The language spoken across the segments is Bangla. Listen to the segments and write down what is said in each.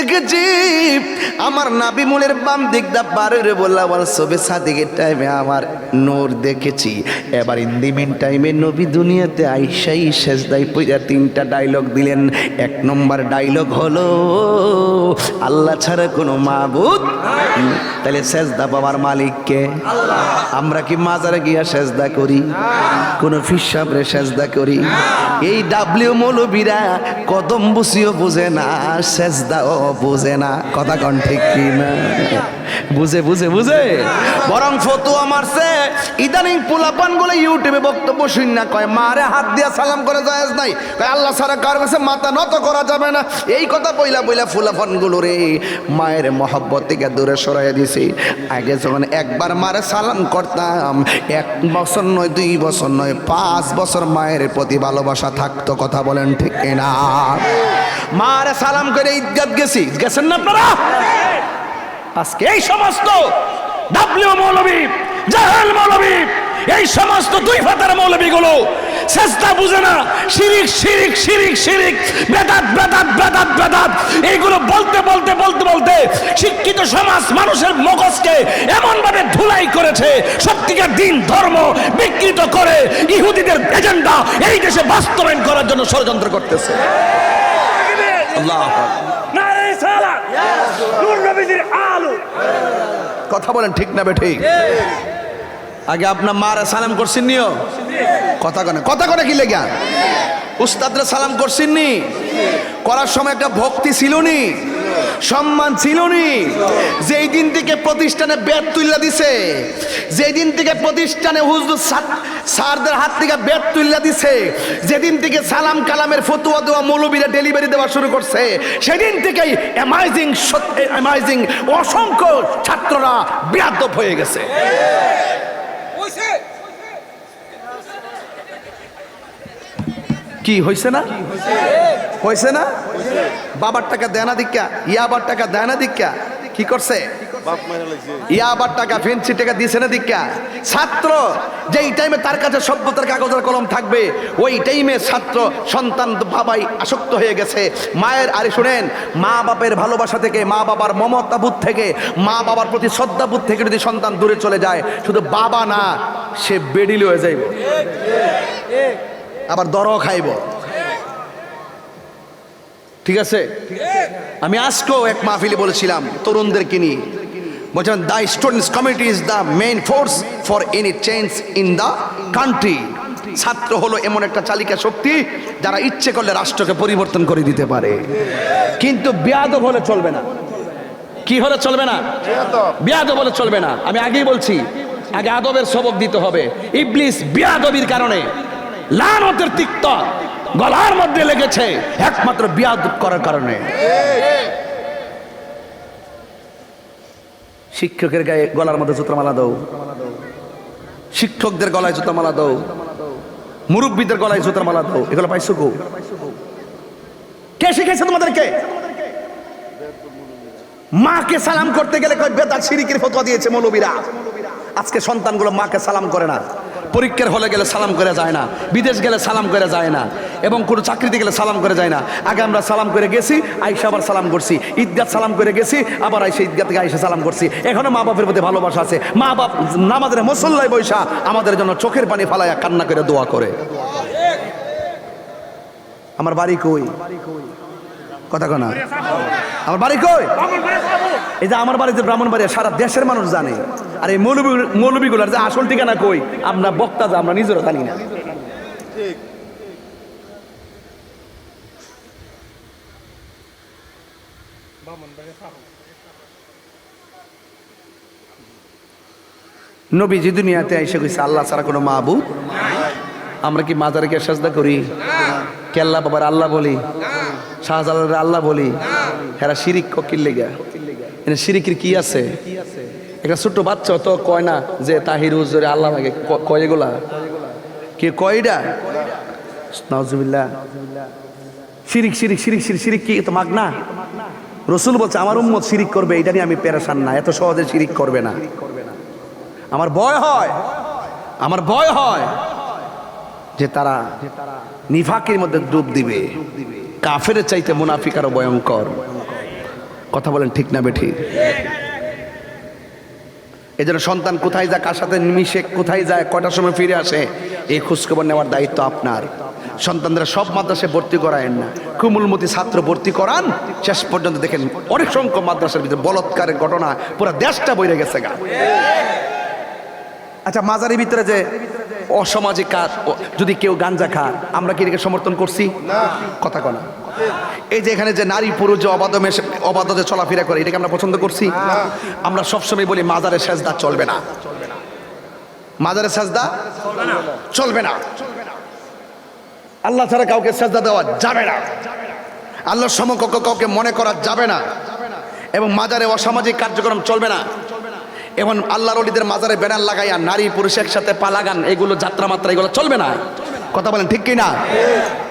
দেখেছি আমার নাবি মুলের বাম দিকটা পারের বললাম আমার সবে সাদিকের টাইমে আমার নূর দেখেছি। এবার ইন দি মিন টাইমে নবী দুনিয়াতে আইসাই সেজদায় পইরা তিনটা ডায়লগ দিলেন। এক নম্বর ডায়লগ হলো আল্লাহ ছাড়া কোনো মাবুদ। তাহলে সেজদা পাওয়ার মালিককে আল্লাহ। আমরা কি মাজারে গিয়া সেজদা করি? কোন ফিসাবরে সেজদা করি? এই ডাব্লিউ মৌলবীরা কদম বুঝিও বুঝে না, সেজদাও বুঝে না। কথা কন ঠিক কি না? বুঝে বুঝে বুঝে বরং ফতুয়া মারছে। ইদানিং পোলাপান গুলো ইউটিউবে বক্তব্য শুন না কয় মারে হাত দিয়া সালাম করে জায়েজ নাই, কয় আল্লাহ ছাড়া কার কাছে মাথা নত করা যাবে না। এই কথা বইলা বইলা ফুলাফান গুলো রে মায়ের মহব্বত থেকে দূরে সরাইয়া দিছি। আগে যখন একবার মারে সালাম করতাম 1 বছর নয় 2 বছর নয় 5 বছর মায়ের প্রতি ভালোবাসা থাকতো। কথা বলেন ঠিক না? মারে সালাম করে ঈদগাহ গেছেন না আপনারা? আজকে এই সমস্ত ডাব্লিউ মৌলবী, জাহেল মৌলবী, এই সমস্ত দুই ফাতার মৌলবী গুলো সেজদা বুঝে না, শিরিক শিরিক শিরিক শিরিক, বেদাত বেদাত বেদাত বেদাত, এইগুলো বলতে বলতে বলতে বলতে শিক্ষিত সমাজ মানুষের মগজকে এমন ভাবে ধুলাই করেছে, সত্যিকার দিন ধর্ম বিকৃত করে ইহুদিদের এজেন্ডা এই দেশে বাস্তবায়ন করার জন্য ষড়যন্ত্র করতেছে। আল্লাহু আকবার। নারে সালাত, নূর নবীর আলো। কথা বলেন ঠিক না বে ঠিক? আগে আপনার মারা সালাম করছেন নিও? কথা কনে কি লেগা? উস্তাদরা সালাম করছেন নি? করার সময় একটা ভক্তি ছিল নি, সম্মান ছিল নি? যেই দিন থেকে প্রতিষ্ঠানে বেত তুইলা দিছে, যেই দিন থেকে প্রতিষ্ঠানে হুজুর স্যারদের হাত থেকে বেত তুইলা দিছে, যেদিন থেকে সালাম কালামের ফতুয়া দেওয়া মৌলবীরা ডেলিভারি দেওয়া শুরু করছে, সেদিন থেকেই অ্যামাইজিং অসংখ্য ছাত্ররা বেয়াদব হয়ে গেছে। কি হয়েছে না? হয়েছে না? বাবার টাকা দেনা দিক্কা, ইয়াবার টাকা দেনা দিক্কা কি করছে? ইয়াবার টাকা ফেন্সি টাকা দিছে না দিক্কা। ছাত্র যেই টাইমে তার কাছে সভ্যতার কাগজের কলম থাকবে, ওই টাইমে ছাত্র সন্তান বাবাই আসক্ত হয়ে গেছে মায়ের। আরে শুনেন, মা বাপের ভালোবাসা থেকে, মা বাবার মমতাবোধ থেকে, মা বাবার প্রতি শ্রদ্ধাবোধ থেকে যদি সন্তান দূরে চলে যায়, শুধু বাবা না, সে বেডিল হয়ে যাইব, আবার দরও খাইব। ঠিক আছে? আমি আজকেও এক মাহফিলে বলেছিলাম তরুণদেরকে নিয়ে, বলছিলাম the students committee is the main force for any change in the country. ছাত্র হলো এমন একটা চালিকা শক্তি যারা ইচ্ছে করলে রাষ্ট্রকে পরিবর্তন করে দিতে পারে। কিন্তু বেয়াদব হলে চলবে না। কি হলে চলবে না? বেয়াদব হলে চলবে না। আমি আগেই বলছি, আগে আদবের সবক দিতে হবে। ইবলিস বেয়াদবির কারণে লানতের তিক্ত গলার মধ্যে লেগেছে একমাত্র বেয়াদব করার কারণে। শিক্ষকের গায়ে গলার মধ্যে জুতার মালা দাও, শিক্ষকদের গলায় জুতার মালা দাও, মুরব্বীদের গলায় জুতার মালা দাও, এগুলো পাইছো কো? কে শিখেছে তোমাদেরকে? মাকে সালাম করতে গেলে কয় বেদাত শিরকের ফতোয়া দিয়েছে মৌলবীরা। আজকে সন্তানগুলো মাকে সালাম করে না, পরীক্ষার হলে গেলে সালাম করে যায় না, বিদেশ গেলে সালাম করে যায় না, এবং কোনো চাকরিতে গেলে সালাম করে যায় না। আগে আমরা সালাম করে গেছি, আইসা আবার সালাম করছি, ঈদগাহ সালাম করে গেছি, আবার আইসা ঈদগাহ থেকে আইসা সালাম করছি। এখনো মা বাপের প্রতি ভালোবাসা আছে। মা বাপ নামাজের মুসল্লায় বৈশা আমাদের জন্য চোখের পানি ফালাইয়া কান্না করে দোয়া করে। আমার বাড়ি কই? কথা কনা, আমার বাড়ি কই? এই যে আমার বাড়িতে ব্রাহ্মণবাড়িয়া, সারা দেশের মানুষ জানে। আর এই মৌলবীগুলার যে আসল ঠিকানা কই, আমরা বক্তা যা আমরা নিজেরও জানি না। নবীজি দুনিয়াতে এসে কইছে আল্লাহ ছাড়া কোনো মাবুদ। আমরা কি মাজারকে সাজদা করি? কেল্লা বাবার আল্লাহ বলি, শাহজালালের আল্লাহ বলি। হেরা শিরিক কির লেগা? শিরিকের কি আছে? একটা ছোট্ট বাচ্চা তো কয় না যে তাহির হুজুরে আল্লাহ লাগে, কয় এগুলা? কে কয়টা? নাউজুবিল্লাহ। শিরিক শিরিক শিরিক শিরিক শিরিক কি তো মাগ না? রসুল বলছে আমার উম্মত শিরিক করবে, এটা নিয়ে আমি পেরেশান না, এত সহজে শিরিক করবে না। আমার ভয় হয়, আমার ভয় হয় যে তারা নিফাকের মধ্যে ডুব দিবে। কাফের চাইতে মুনাফিক আরো ভয়ঙ্কর। কথা বলেন ঠিক না বেঠি? এই জন্য সন্তান কোথায় যায়, কার সাথে মিশে, কোথায় যায়, কয়টার সময় ফিরে আসে, এই খোঁজখবর নেওয়ার দায়িত্ব আপনার। সন্তানদের সব মাদ্রাসায় ভর্তি করায়েন না, কুমুলমতি ছাত্র ভর্তি করান। শেষ পর্যন্ত দেখেন অনেক সংখ্যক মাদ্রাসার ভিতরে বলৎকারের ঘটনা, পুরো দেশটা বইরে গেছে গা। আচ্ছা, মাজারের ভিতরে যে অসামাজিক কাজ, যদি কেউ গাঞ্জা খায়, আমরা কি এটাকে সমর্থন করছি? কথা কনা। এই যে এখানে যে নারী পুরুষ যে অবাধে চলাফেরা করে, এটাকে আমরা পছন্দ করছি? আমরা সবসময় বলি মাজারের সেজদা চলবে না, মাজারের সেজদা চলবে না, আল্লাহ ছাড়া কাউকে সেজদা দেওয়া যাবে না, আল্লাহর সমকক্ষ কাউকে মনে করা যাবে না, এবং মাজারে অসামাজিক কার্যক্রম চলবে না। এবং আল্লাহর ওলিদের মাজারে ব্যানার লাগাইয়া নারী পুরুষ একসাথে পা লাগান, এগুলো যাত্রা মাত্রা, এগুলো চলবে না। কথা বলেন ঠিক কিনা?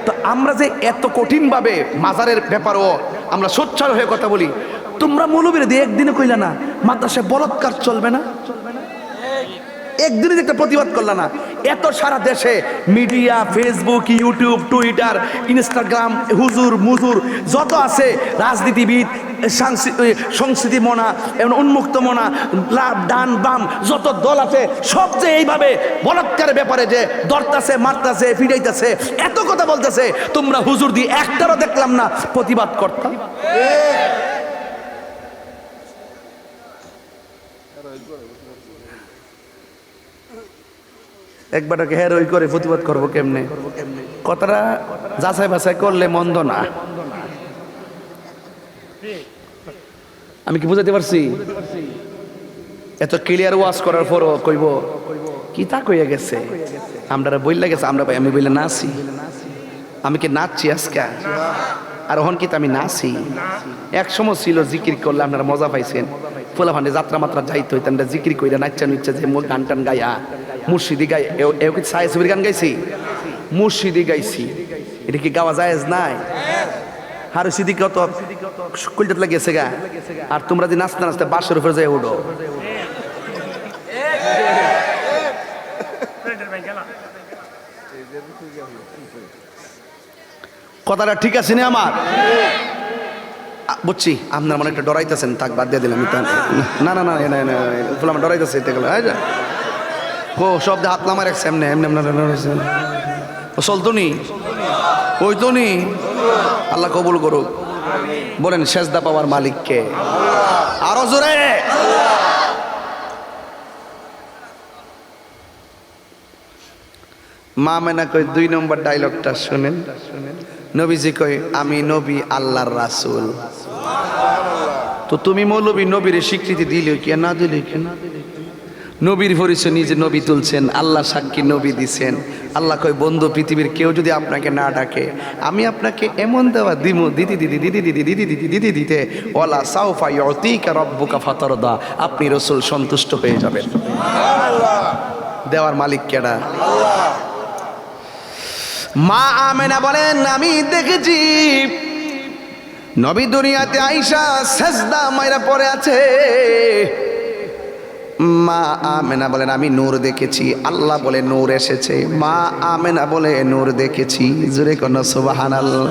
তো আমরা যে এত কঠিন ভাবে মাজারের ব্যাপারও আমরা সোচ্চার হয়ে কথা বলি, তোমরা মৌলবীরা দিয়ে একদিনে কইলা না মাদ্রাসায় বলৎকার চলবে না, একদিনে একটা প্রতিবাদ করলা না। এত সারা দেশে media, Facebook, YouTube, Twitter, Instagram, হুজুর মুজুর যত আছে, রাজনীতিবিদ, সংস্কৃতি মনা এবং উন্মুক্ত মনা, ডান বাম যত দল আছে, সব যে এইভাবে বলৎকারের ব্যাপারে যে দরতাছে, মারতাছে, ফিরাইতেছে, এত কথা বলতেছে, তোমরা হুজুর দিয়ে একটারও দেখলাম না প্রতিবাদ করতাম। একবারকে হের ওই করে প্রতিবাদ করবো কেমনে? কথাটা যাচাই বাছাই করলে মন্দ না। আমি কি বুঝাতে পারছি? এত ক্লিয়ার ওয়াজ করার পরও কইব কি তা কইয়া গেছে, আমরা বইলা গেছে, আমরা আমি বইলে নাচি। আমি কি নাচছি আজকে? আর ওহন কি আমি নাচি? এক সময় ছিল জিকির করলে আপনারা মজা পাইছেন, ফোলা ফান্ডে যাত্রা মাত্রা যাইতে হইতেন, জিকির কইরা নাচা নিচ্ছে যে গান টান গাইয়া মুর্শিদি গাই, এও কি ছায়া ছবির গান গাইছি? মুর্শিদি গাইছি, এটা কি গাওয়া জায়েজ নাই? হারু সিদ্দিক কত কলজাত লাগিয়েছে গা, আর তোমরা যে নাচতে নাচতে বাসের উপরে যাই উঠো। কথাটা ঠিক আছে না আমার? বুঝছি আপনার মনে একটা ডরাইতেছেন, তাক বাদ দিয়ে দিলাম। না না না না ডরাইতেছে, ও শব্দে হাত নামার এক এমনি এমনি চলতো নি, ওই তো নি। আল্লাহ কবুল করুক। বলেন সেজদা পাওয়ার মালিককে আরো জোরে। মা মেনা কই 2 নম্বর ডায়লগটা শুনেন। নবীজি কই আমি নবী আল্লাহর রাসূল। তো তুমি মৌলবী, নবীর স্বীকৃতি দিলে কি না দিলে কি? নবীর পরিচয় নিজে নবী তুলছেন, আল্লাহ সাক্ষী নবী দিছেন। আল্লাহ কয় বন্ধু, পৃথিবীর কেউ যদি আপনাকে না ডাকে, আমি আপনাকে এমন দেওয়া দিমু, দিদি দিদি দিদি দিদি দিদি দিদি দিদি দিতে ওয়ালা সাউফা ইউতিকা রাব্বুকা ফাতারদা, আপনি রাসূল সন্তুষ্ট হয়ে যাবেন। দেওয়ার মালিক কেডা? মা আমেনা বলেন আমি দেখেছি নবী দুনিয়াতে আইসা সেজদা মাইরা পড়ে আছে। মা আমেনা বলেন আমি নূর দেখেছি। আল্লাহ বলে নূর এসেছে। মা আমেনা বলে নূর দেখেছি। জোরে কোন সুবহানাল্লাহ।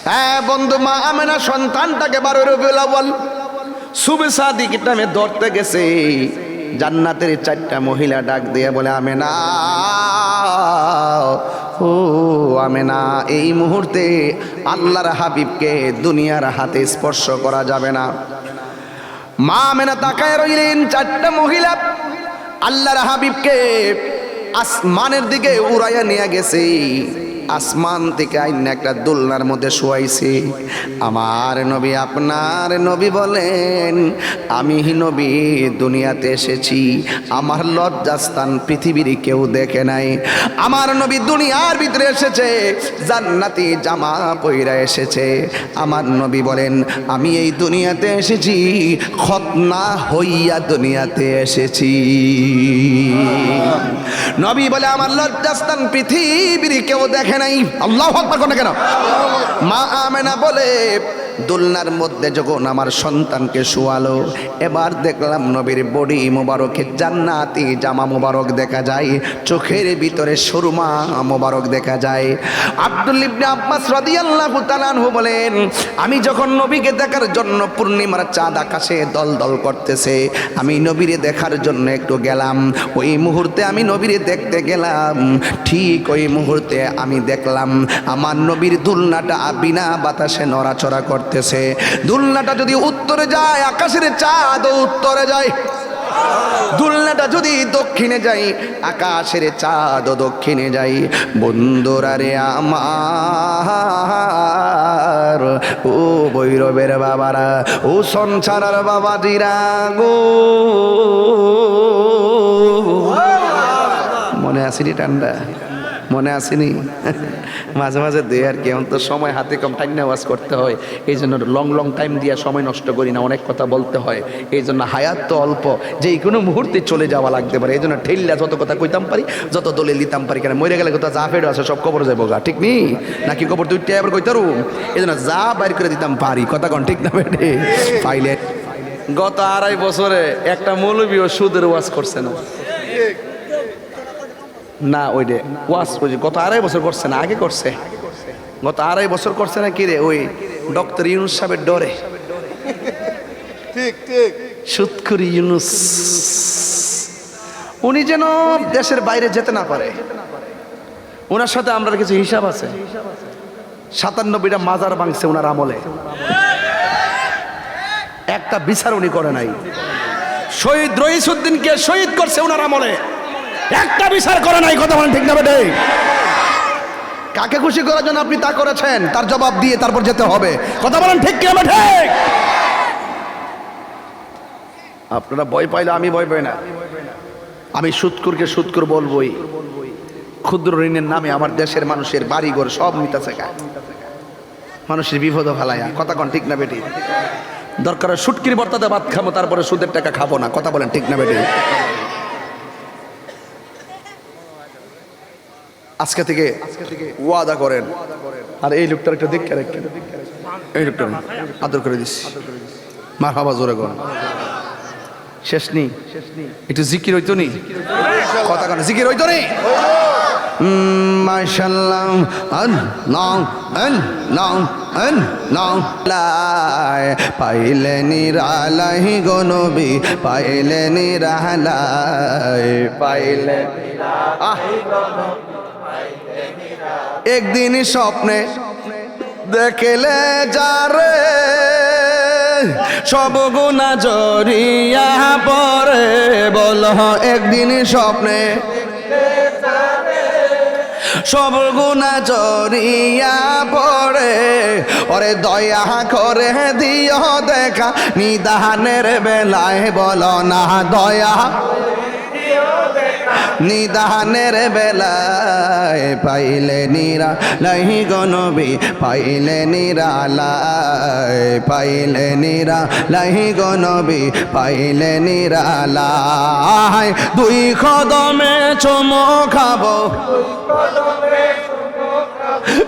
হ্যাঁ বন্ধু, মা আমেনা সন্তানটাকে 12 রবিউল আউয়াল সুবে সাদিক নামে ধরতে গেছে। জান্নাতের 4টা মহিলা ডাক দিয়ে বলে আমেনা, ও আমেনা, এই মুহূর্তে আল্লাহর হাবিবকে দুনিয়ার হাতে স্পর্শ করা যাবে না। মা আমেনা তাকায় রইলেন। 4টা মহিলা আল্লাহর হাবিবকে আসমানের দিকে উড়াইয়া নিয়ে গেছে। আসমান থেকে আইনা একটা দোলনার মধ্যে শোয়াইছে। আমার নবী, আপনার নবী বলেন আমি নবী দুনিয়াতে এসেছি, আমার লজ্জাস্থান পৃথিবীর কেউ দেখে নাই। আমার নবী দুনিয়ার ভিতরে এসেছে, জান্নাতি জামা পইরা এসেছে। আমার নবী বলেন আমি এই দুনিয়াতে এসেছি, খতনা হইয়া দুনিয়াতে এসেছি। নবী বলে আমার লজ্জাস্থান পৃথিবীর কেউ দেখে নাই। আল্লাহু আকবার কোন কেন? মা আমেনা বলে দোলনার মধ্যে যখন আমার সন্তানকে শোয়ালো, এবার দেখলাম নবীর বডি মোবারকে জান্নাতি জামা মোবারক দেখা যায়, চোখের ভিতরে সুরমা মোবারক দেখা যায়। আব্দুল ইবনে আব্বাস রাদিয়াল্লাহু তাআলা আনহু বলেন, আমি যখন নবীকে দেখার জন্য পূর্ণিমার চাঁদ আকাশে দলদল করতেছে, আমি নবীরে দেখার জন্য একটু গেলাম। ওই মুহূর্তে আমি নবীরে দেখতে গেলাম, ঠিক ওই মুহূর্তে আমি দেখলাম আমার নবীর দুলনাটা বিনা বাতাসে নড়াচড়া করতেছে। দুলনাটা যদি উত্তরে যায়, আকাশের চাঁদ উত্তরে যায়। দুলনাটা যদি দক্ষিণে যাই, আকাশের চাঁদ দক্ষিণে যাই। বন্ধুরা রে আমার, ও ভৈরবের বাবারা, ও সংসারের বাবাজিরা গো, মনে আসেনি ঠান্ডা? মনে আসেনি? মাঝে মাঝে দেয় আর কি, এখন তো সময় হাতে কম, টাইম ওয়াজ করতে হয়, এই জন্য লং টাইম দিয়ে সময় নষ্ট করি না, অনেক কথা বলতে হয়। এই জন্য হায়াত তো অল্প, যে কোনো মুহূর্তে চলে যাওয়া লাগতে পারে। এই জন্য ঠেললা যত কথা কইতাম পারি, যত দলে লিতাম পারি, কেন মরে গেলে কোথাও যা ফেরো আছে সব কবর যাবো গা, ঠিক নেই নাকি? কবর দুইটা এবার কইতারু, এই জন্য যা বাইর করে দিতাম পারি, কথা কন ঠিক না বেটে? পাইলে গত 2.5 বছরে একটা মৌলবীও সুদের ওয়াজ করছে না, না ওই রে ওয়াজ গত 2.5 বছর করছে না, আগে করছে, গত 2.5 বছর করছে না কি রে? ওই ডক্টর ইউনুস সাহেবের ডরে, ঠিক ঠিক, সুৎখুরি ইউনুস, উনি যেন দেশের বাইরে যেতে না পারে। ওনার সাথে আমরা কিছু হিসাব আছে। 97টা মাজার ভাঙছে ওনার আমলে, একটা বিচার উনি করে নাই। শহীদ রইসউদ্দিনকে শহীদ করছে ওনার আমলে, একটা বিচার করে নাই। কথা বলেন ঠিক না বেটে? কাকে খুশি করার জন্য আপনি তা করেছেন, তার জবাব দিয়ে তারপর যেতে হবে। কথা বলেন ঠিক কি না ঠিক? আপনারা ভয় পাইলে আমি ভয় পাই না। আমি সুৎকুরকে সুৎকুর বলবই। ক্ষুদ্র ঋণের নামে আমার দেশের মানুষের বাড়িঘর সব নিতেছে গা, মানুষের বিপদ ফালাইয়া। কথা কন ঠিক না বেটি? দরকার সুটকির বর্তাতে ভাত খাবো, তারপরে সুদের টাকা খাবো না। কথা বলেন ঠিক না বেটি? আজকে থেকে ওয়াদা করেন। আর এই লোকটার একটা দেখে রাখেন, এই লোকটা আদর করে দিস, মারহাবা জোরে করেন। শেষ নেই, একটু জিকির হইতো নি? কথা কেন জিকির হইতো নি? মাশাআল্লাহ, আল্লাহ আল্লাহ আল্লাহ, পাইলে নিরালাই গো নবী, পাইলে নিরালাই, পাইলে একদিন স্বপ্নে দেখলে যারে, সব গুনাহ জড়িয়া পড়ে। বল একদিন স্বপ্নে সব গুনাহ জড়িয়া পড়ে, ওরে দয়া করে দিও দেখা নিদানের বেলায়। বল না দয়া নিদানের বেলায়, পাইলে নিরালাই গো নবী, পাইলে নিরালাই, পাইলে নিরালাই গো নবী, পাইলে নিরালাই। দুই কদমে চুমো খাবো,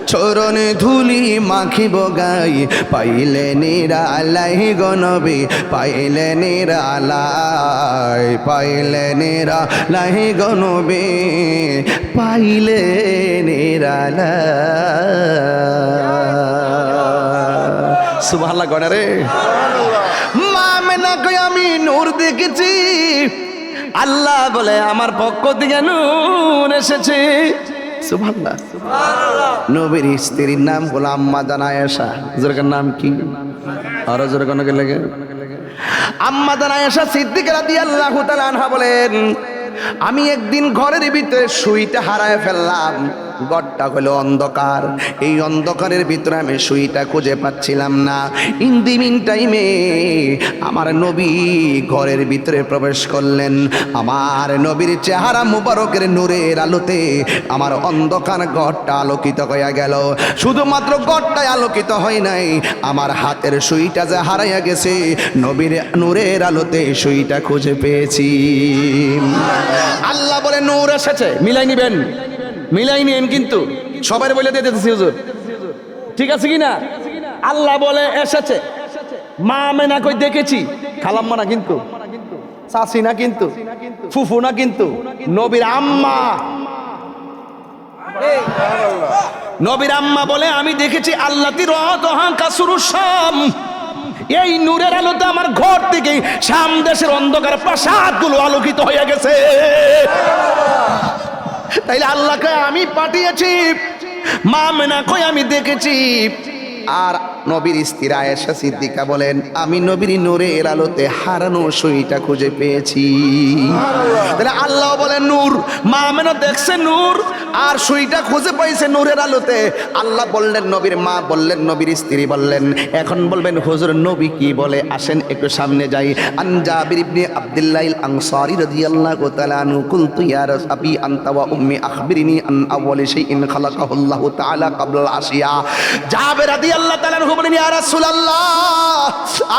চরণে ধুলি মাখিব গাই, পাইলে নিরালাই গো নবী, পাইলে নিরালাই, পাইলে নিরালাই গো নবী, পাইলে নিরালাই। সুবহানাল্লাহ গনা রে। মা মেনা কই আমি নূর দেখেছি, আল্লাহ বলে আমার পক্ষ থেকে নূর এসেছে। সুবহানাল্লাহ। নবীর স্ত্রীর নাম হলো আম্মা জান আয়েশা। হুজুরের নাম কি? আর হুজুরের কোন কে লাগে? আম্মা জান আয়েশা সিদ্দিকা রাদিয়াল্লাহু তাআলা আনহা বলেন, আমি একদিন ঘরের ভিতরে সুইটা হারায় ফেললাম। ঘরটা হলো অন্ধকার, এই অন্ধকারের ভিতরে আমি সুইটা খুঁজে পাচ্ছিলাম না। ইন দি মিন টাইমে আমার নবী ঘরের ভিতরে প্রবেশ করলেন। আমার নবীর চেহারা মুবারকের নূরের আলোতে আমার অন্ধকার ঘরটা আলোকিত হয়ে গেল। শুধুমাত্র ঘরটাই আলোকিত হয় নাই, আমার হাতের সুইটা যে হারাইয়া গেছে, নবীর নূরের আলোতে সুইটা খুঁজে পেয়েছি। আল্লাহ বলে নূর এসেছে, মিলাই নিবেন, মিলাই নিন। কিন্তু সবাই বলে দিয়ে দিতেছি হুজুর, ঠিক আছে কি না? আল্লাহ বলে এসেছে, মা আমেনা কই দেখেছি, খালাম্মা না কিন্তু, চাচি না কিন্তু, ফুফু না কিন্তু, নবীর আম্মা। নবীর আম্মা বলে আমি দেখেছি আল্লাতি রতহা কাসুরুসাম, এই নূরের আলোতে আমার ঘর থেকে শাম দেশের অন্ধকার প্রাসাদগুলো আলোকিত হয়ে গেছে। তাইলে আল্লাহকে আমি পাঠিয়েছি, মা আমেনা কই আমি দেখেছি। আর নবীর স্ত্রী আয়েশা সিদ্দিকা বলেন আমি নবীর নূরের আলোতে হারানো সইটা খুঁজে পেয়েছি। তাহলে আল্লাহ বলেন নূর, মা আমেনা দেখছে নূর, আর সইটা খুঁজে পাইছে নূরের আলোতে। আল্লাহ বললেন, নবীর মা বললেন, নবীর স্ত্রী বললেন। এখন বলবেন হুজুর নবী কি বলে, আসেন একটু সামনে যাই। আন জাবির ইবনে আব্দুল্লাহ আল আনসারী রাদিয়াল্লাহু তাআলা আনহু কুলতু ইয়া রাসূলি আনতা ওয়া উম্মি আখবিরনি আন আউয়ালি শাইইন খালাকাহুল্লাহু তাআলা ক্বাবলাল আশিয়া। জাবির রাদিয়াল্লাহু তাআলা আনহু বলেন ইয়া রাসূলুল্লাহ,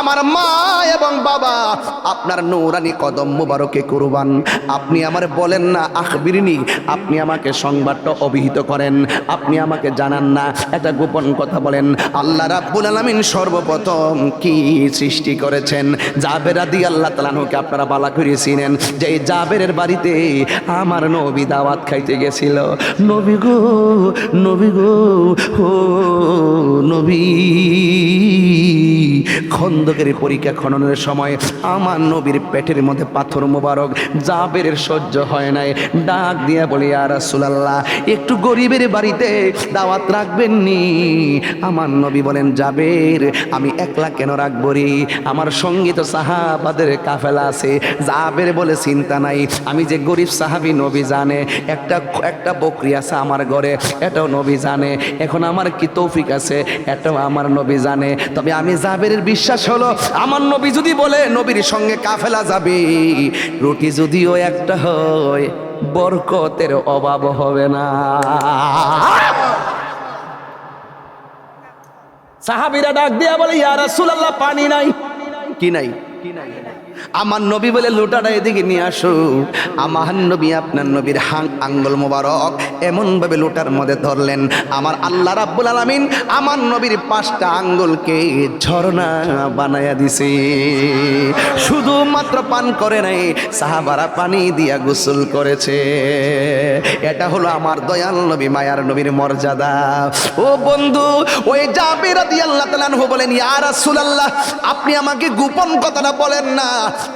আমার মা এবং বাবা আপনার নূরানি কদম মুবারকে কুরবান, আপনি আমার বলেন না আখবিরনি, আপনি আমাকে সংবাদটা অভিহিত করেন, আপনি আমাকে জানান না, একটা গোপন কথা বলেন। আল্লাহ রাব্বুল আলামিন সর্বপ্রথম কি সৃষ্টি করেছেন? জাবের রাদিয়াল্লাহু তাআলা আনহুকে আপনারা বালা করে চিনেন, যে এই জাবেরের বাড়িতে আমার নবী দাওয়াত খাইতে গেছিল। নবী গো, নবী গো, ও নবী, খন্দকের পরীক্ষা খননের সময় আমার নবীর পেটের মধ্যে পাথর মোবারক, জাবেরের সহ্য হয় নাই, ডাক দিয়া বলি ইয়া রাসূলুল্লাহ একটু গরিবের বাড়িতে দাওয়াত রাখবেন নি? আমার নবী বলেন জাবের আমি একলা কেন রাখবো রে, আমার সঙ্গে তো সাহাবাদের কাফেলা আছে। জাবের বলে চিন্তা নাই, আমি যে গরিব সাহাবী নবী জানে, একটা বকরি আছে আমার ঘরে, এটাও নবী জানে। এখন আমার কি তৌফিক আছে, এটাও আমার নবী জানে। তবে আমি জাবেরের বিশ্বাস হলো আমার নবী যদি বলে নবীর সঙ্গে কাফেলা যাবে, রুটি যদিও একটা হয় বরকতের অভাব হবে না। সাহাবীরা ডাক দিয়া বলে ইয়া রাসূলুল্লাহ পানি নাই। কি নাই? আমার নবী বলে লোটাটা এদিকে নিয়ে আসো। আমার নবী আপনার নবীর আঙ্গুল মোবারক এমন ভাবে লোটার মধ্যে ধরলেন, আমার আল্লাহ রাব্বুল আলামিন আমার নবীর 5টা আঙ্গুলকে ঝর্ণা বানায়া দিছে। শুধুমাত্র পান করে নাই, সাহাবারা পানি দিয়া গোসল করেছে। এটা হলো আমার দয়াল নবী, মায়ার নবীর মর্যাদা। ও বন্ধু, ওই জাবের রাদিয়াল্লাহু তাআলা আনহু বলেন ইয়া রাসূলুল্লাহ আপনি আমাকে গোপন কথাটা বলেন না,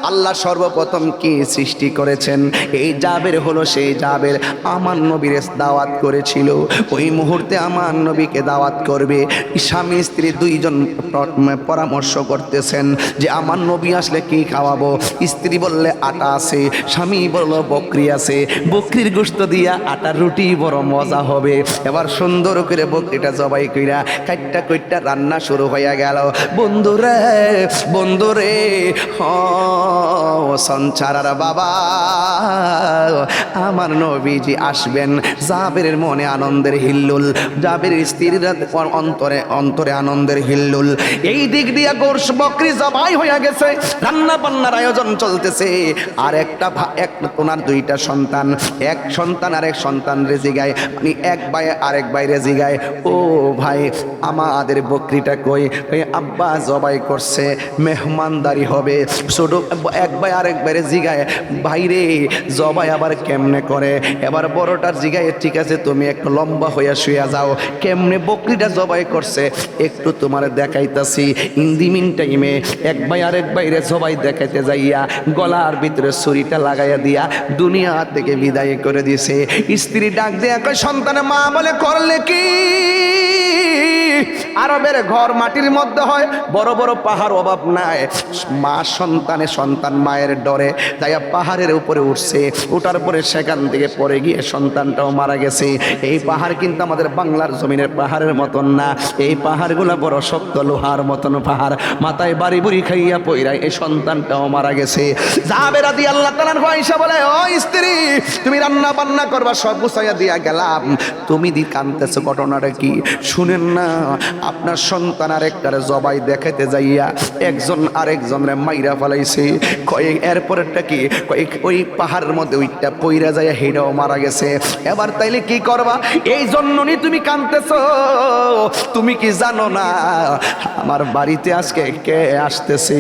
আল্লাহ সর্বপ্রথম কি সৃষ্টি করেছেন? এই জাবের হলো সেই জাবের আমার নবীর দাওয়াত করেছিল। ওই মুহূর্তে আমার নবীকে দাওয়াত করবে, স্বামী স্ত্রী দুইজন পরামর্শ করতেছেন যে আমার নবী আসলে কি খাওয়াবো। স্ত্রী বললে আটা আছে, স্বামী বলল বকরি আছে, বকরির গোশত দিয়া আটার রুটি বড় মজা হবে। এবার সুন্দর করে বকরিটা জবাই কইরা কাইট্টা কইট্টা রান্না শুরু হয়ে গেল। বন্ধুরে বন্ধুরে সঞ্চারার বাবা, আমার নবীজি আসবেন। জাবেরের মনে আনন্দের হিল্লুল, জাবেরের স্ত্রীর অন্তরে অন্তরে আনন্দের হিল্লুল। এই দিক দিয়ে গোশ বকরি জবাই হয়ে গেছে, রান্না বান্নার আয়োজন চলতেছে। আর একটা ওনার 2টা সন্তান, এক সন্তান আর এক সন্তান রেজি গায়, মানে এক ভাই আরেক ভাই রেজি গায়, ও ভাই আমাদের বকরিটা কই? আব্বা জবাই করছে, মেহমানদারি হবে। ছোট এক ভাই আরেক ভাইরে জিগায় ভাইরে জবাই আবার কেমনে করে? এবার বড়টার জিগায় ঠিক আছে তুমি একটু লম্বা হইয়া শুয়ে যাও, কেমনে বকরিটা জবাই করছে একটু তোমার দেখাইতাছি। ইন্দিমিন টাইমে এক ভাই আরেক ভাইরে জবাই দেখাইতে যাইয়া গলার ভিতরে ছুরিটা লাগাইয়া দিয়া দুনিয়া থেকে বিদায় করে দিয়েছে। স্ত্রী ডাক দিয়া কয় সন্তানের মা বলে করলে কি? আরবের ঘর মাটির মধ্যে হয়, বড় বড় পাহাড় অভাব নাই। মা সন্তান মায়ের ডরে যাইয়া পাহাড়ের উপরে উঠছে, উঠার পরে সেখান থেকে পড়ে গিয়ে সন্তানটাও মারা গেছে। এই পাহাড় কিন্তু আমাদের বাংলার জমিনের পাহাড়ের মতন না, এই পাহাড়গুলো বড় শক্ত লোহার মতন পাহাড়। মাথায় বাড়ি বুড়ি খাইয়া পইরা এই সন্তানটাও মারা গেছে। জাবের রাদিয়াল্লাহু তাআলা আয়েশা বলে ও স্ত্রী তুমি রান্না বান্না করবা, সব গুছাইয়া দিয়া গেলাম, তুমি দি কাঁদতেছো, ঘটনাটা কি শুনেন না আপনার সন্তান আরেকটারে জবাই দেখাতে যাইয়া একজন আরেকজনের মাইরা ফেলাইছে। কয়েক এরপরেরটা কি কয়েক ওই পাহাড়ের মধ্যে ওইটা পইরা যায় হেডাও মারা গেছে। এবার তাইলে কি করবা? এই জন্যই তুমি কাঁদতেছ। তুমি কি জানো না আমার বাড়িতে আজকে কে আসতেছে?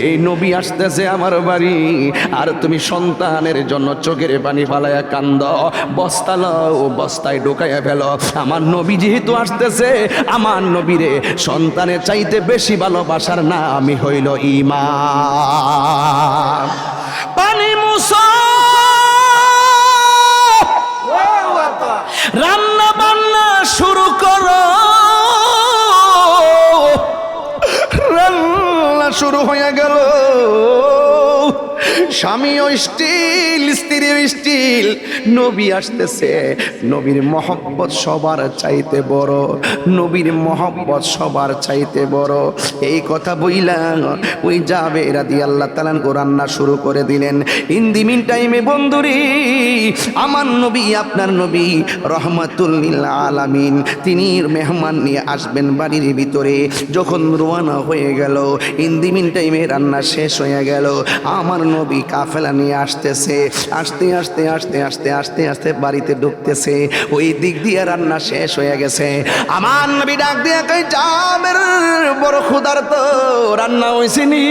এই নবী আসতেছে আমার বাড়ি, আর তুমি সন্তানের জন্য চোখের পানি ফালাইয়া কান্দ। বস্তা লও, বস্তায় ঢোকাইয়া ফেলো। আমার নবী যেহেতু আসতেছে, আমার নবীরে সন্তানের চাইতে বেশি ভালোবাসার নামই হইল ঈমান। পানি মুসা, রান্না বান্না শুরু করো। রান্না শুরু হয়ে গেল। স্বামীও স্টিল, স্ত্রীও স্টিল। নবী আসতেছে। নবীর মহব্বত সবার চাইতে বড়, নবীর মহব্বত সবার চাইতে বড়। এই কথা বইলাম ওই যাবে রাদিয়াল্লাহু তাআলা রান্না শুরু করে দিলেন। ইন দি মিন টাইমে বন্ধুরি, আমার নবী আপনার নবী রহমাতুল লিল আলামিন তিনি মেহমান নিয়ে আসবেন বাড়ির ভিতরে। যখন রওনা হয়ে গেল, ইন দি মিন টাইমে রান্না শেষ হয়ে গেল। আমার নবী কাফেলা নিয়ে আসতেছে। আস্তে আস্তে আস্তে আস্তে আস্তে আস্তে বাড়িতে ঢুকতেছে। ওই দিক দিয়ে রান্না শেষ হয়ে গেছে। আমার নবী ডাক দিয়ে কই, যাবের বড় ক্ষুধার্ত, রান্না হইছে নি?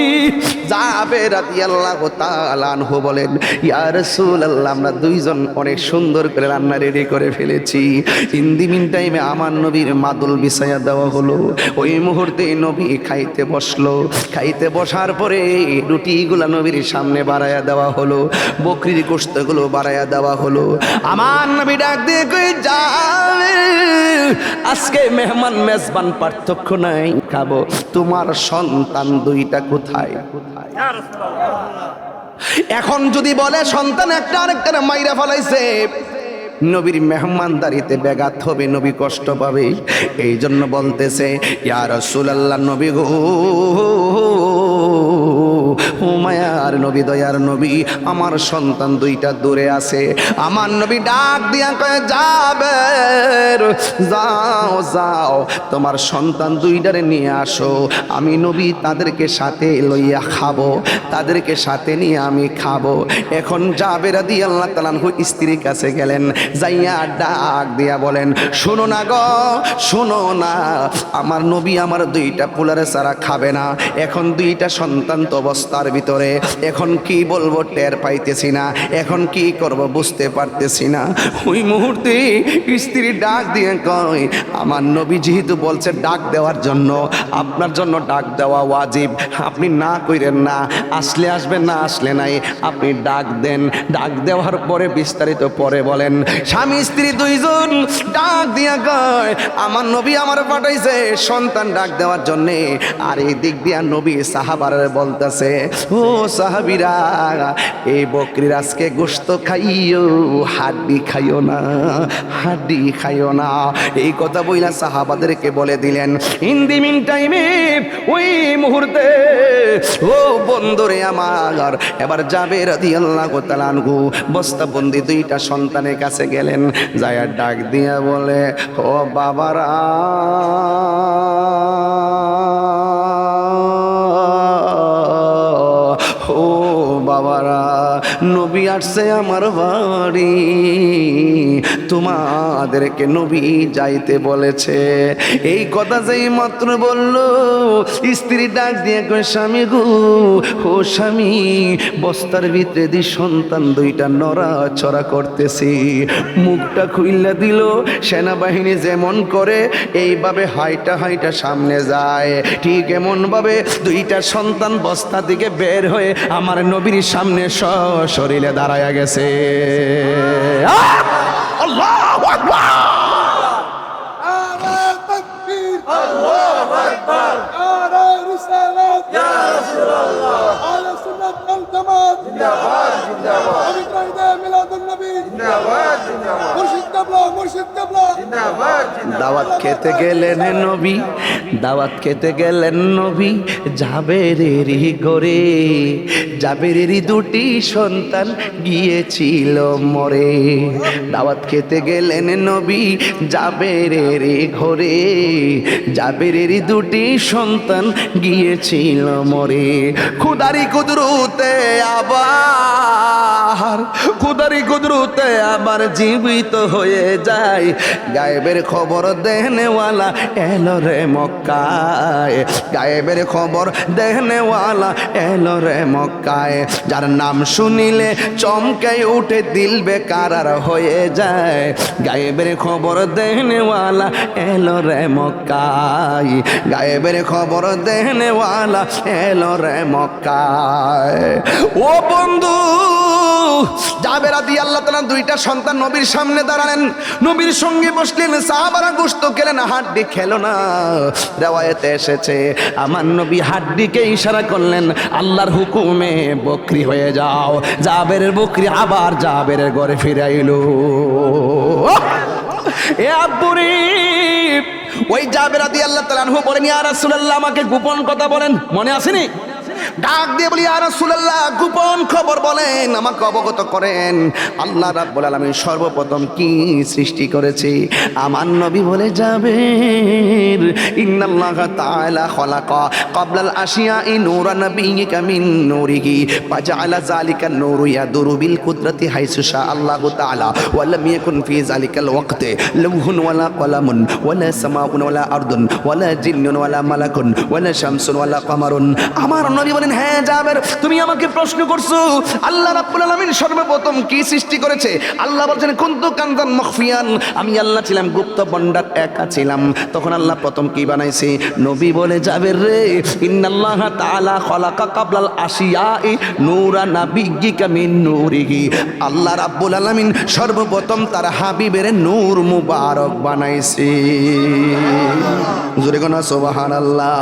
যাবের রাদিয়াল্লাহু তাআলা আনহু বলেন, ইয়া রাসূলুল্লাহ আমরা দুইজন অনেক সুন্দর করে রান্না রেডি করে ফেলেছি। ইন দি মিন টাইমে আমার নবীর মাদুল বিছায়া দেওয়া হলো। ওই মুহূর্তে নবী খাইতে বসলো। খাইতে বসার পরে রুটিগুলা নবীর সামনে বাড়াইয়া দেওয়া হলো, বকরির গোশতগুলো বাড়াইয়া দেওয়া হলো। আমার নবী ডাক দিয়ে কই, যাবে আজকে মেহমান মেজবান পার্থক্য নাই, খাবো। তোমার সন্তান দুইটা কোথায়? এখন যদি বলে সন্তান একটা আরেকটার মাইরা ফেলাইছে, নবীর মেহমানদারিতে ব্যাঘাত হবে, নবী কষ্ট পাবে। এই জন্য বলতেছে, ইয়া রাসূলুল্লাহ নবী গো, ও মায়ার নবী, দয়ার নবী, আমার সন্তান দুইটা দূরে আছে। আমার নবী ডাক দিয়া কয়ে, যাবে যাও যাও তোমার সন্তান দুইটারে নিয়ে আসো। আমি নবী তাদেরকে সাথে লইয়া খাবো, তাদেরকে সাথে নিয়ে আমি খাবো। এখন যাবে রাদিয়াল্লাহু তাআলা আনহু স্ত্রীর কাছে গেলেন। যাইয়া ডাক দিয়া বলেন, শোনো না গো, শোনো না, আমার নবী আমার দুইটা পোলারে ছাড়া খাবে না। এখন দুইটা সন্তান তো অবস্থার ভিতরে, এখন কি বলবো টের পাইতেছি না, এখন কি করব বুঝতে পারতেছি না। ওই মুহূর্তে স্ত্রী ডাক দিয়ে কয়, আমার নবী যেহেতু বলছে ডাক দেওয়ার জন্য, আপনার জন্য ডাক দেওয়া ওয়াজিব, আপনি না কইরেন না, আসলে আসবেন না আসলে নাই, আপনি ডাক দেন। ডাক দেওয়ার পরে বিস্তারিত পরে বলেন। স্বামী স্ত্রী দুইজন ডাক দিয়া কয়, আমার নবী আমার পাঠাইছে সন্তান ডাক দেওয়ার জন্যে। আর এই দিক দিয়া নবী সাহাবারা বলতেছে, ও সাহাবীরা, এই বকরির আজকে গোশত খাইও, হাড্ডি খাইও না, হাড্ডি খাইও না। এই কথা বইলা সাহাবাদেরকে বলে দিলেন। ইন দি মিন টাইমে ওই মুহূর্তে ও বন্ধুরে আমার, এবার যাবে রাদিয়াল্লাহু তাআলা আনহু বস্তাবন্দি দুইটা সন্তানের কাছে গেলেন। যায়া ডাক দিয়া বলে, ও বাবারা, ও বাবারা, নবী আসছে আমার বাড়ি, তোমাদেরকে নবী যাইতে বলেছে। এই কথা যেই মাত্র বলল, স্ত্রী ডাক দিয়ে কয়, স্বামী গো, ও স্বামী, বস্তার ভিতরে দি সন্তান দুইটা নড়াচড়া করতেছি। মুখটা খুইলা দিল। সেনাবাহিনী যেমন করে এইভাবে হাইটা হাইটা সামনে যায়, ঠিক এমন ভাবে দুইটা সন্তান বস্তা থেকে বের হয়ে আমার নবীর সামনে সশরীরে দাঁড়ায়া গেছে। আল্লাহু আকবার, নারে তাকবীর, আল্লাহু আকবার, নারে রিসালাত, ইয়া রাসূলুল্লাহ, আহলে সুন্নাত ওয়াল জামাত জিন্দাবাদ, জিন্দাবাদ, পবিত্র ঈদে মিলাদুন নবী জিন্দাবাদ, জিন্দাবাদ, মুর্শিদ কাবলা মুর্শিদ কাবলা দাওয়াত খেতে গেলেন নবী, দাওয়াত খেতে গেলেন নবী জাবেরেরই ঘরে। জাবেরেরই দুটি সন্তান গিয়েছিল মরে। দাওয়াত খেতে গেলেন নবী জাবেরেরই ঘরে। জাবেরেরই দুটি সন্তান গিয়েছিল মরে। খুদারি কুদরতে আবার, খুদারি কুদরতে আবার জীবিত হয়ে যায়। গায়েবের খবর দেনেওয়ালা এলো রে মক্কায়। গায়েবের খবর দেনেওয়ালা এলো রে মক্কায়। যার নাম শুনিলে চমকে উঠে দিল বেকারার হয়ে যায়। গায়েবের খবর দেনেওয়ালা এলো রে মক্কায়। গায়েবের খবর দেনেওয়ালা এলো রে মক্কায়। ও বন্ধু, জাবের রাদিয়াল্লাহু তাআলা দুইটা সন্তান নবীর সামনে দাঁড়ালেন, নবীর সঙ্গে বসলেন। সাহাবারা গোশত খেলেন, হাড্ডি খেলো না। রিওয়ায়েতে এসেছে আমার নবী হাড্ডিকে ইশারা করলেন, আল্লাহর হুকুমে বকরি হয়ে যাও। জাবেরের বকরি আবার জাবেরের ঘরে ফিরে আইলো। এ আব্বুরে, ওই জাবের রাদিয়াল্লাহু তাআলা আনহু বলেন, ইয়া রাসূলুল্লাহ আমাকে গোপন কথা বলেন। মনে আসেনি? ডাক দিয়ে বলি, ইয়া রাসূলুল্লাহ গোপন খবর বলেন, আমাকে অবগত করেন। আল্লাহ রাব্বুল আলামিন সর্বপ্রথম কি সৃষ্টি করেছে? আমার নবী বলে জাবের, ইন্নাল্লাহা তাআলা খালাকা ক্বাবলাল আশিয়াই নূরান নাবিয়্যিকা মিন নূরিহি ফাজাআলা যালিকা নূরু ইয়াদুরু বিল কুদরাতি হাইসু শা আল্লাহু তাআলা ওয়া লাম ইয়াকুন ফি যালিকাল ওয়াক্তি লাউহুন ওয়ালা কলামুন ওয়ালা সামাউন ওয়ালা আরদুন ওয়ালা জিন্নুন ওয়ালা মালাকুন ওয়ালা শামসুন ওয়ালা কমারুন। আমার নবী বলেন, হ্যাঁ জাবের, তুমি আমাকে প্রশ্ন করছো আল্লাহ রাব্বুল আলামিন সর্বপ্রথম কি সৃষ্টি করেছে? আল্লাহ বলছেন কুনতু কানজান মাখফিয়ান, আমি আল্লাহ ছিলাম গুপ্ত ভান্ডার, একা ছিলাম। তখন আল্লাহ প্রথম কি বানাইছে? নবী বলে, জাবের রে, ইন্নাল্লাহা তাআলা খালাকা ক্বাবলাল আশিয়াই নূরা নাবিয়্যিকা মিন নূরিহি। আল্লাহ রাব্বুল আলামিন সর্বপ্রথম তার হাবিবের নূর মুবারক বানাইছে। জোরে কোন সুবহানাল্লাহ।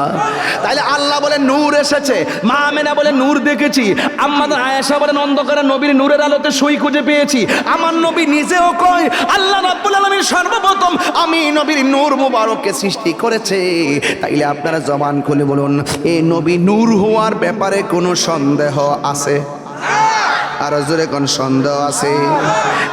তাইলে আল্লাহ বলে নূর এসেছে, মা আমেনা বলে নূর দেখেছি, আম্মা আয়েশা বলেন অন্ধকারে নবীর নূরের আলোতে সই খুঁজে পেয়েছি। আমার নবী নিজেও কয় আল্লাহ রাব্বুল আলামিন সর্বপ্রথম আমি নবীর নূর মুবারককে সৃষ্টি করেছে। তাইলে আপনারা জবান খুলে বলুন, এই নবী নূর হওয়ার ব্যাপারে কোনো সন্দেহ আছে? আর জোরে কোন সন্দেহ আছে?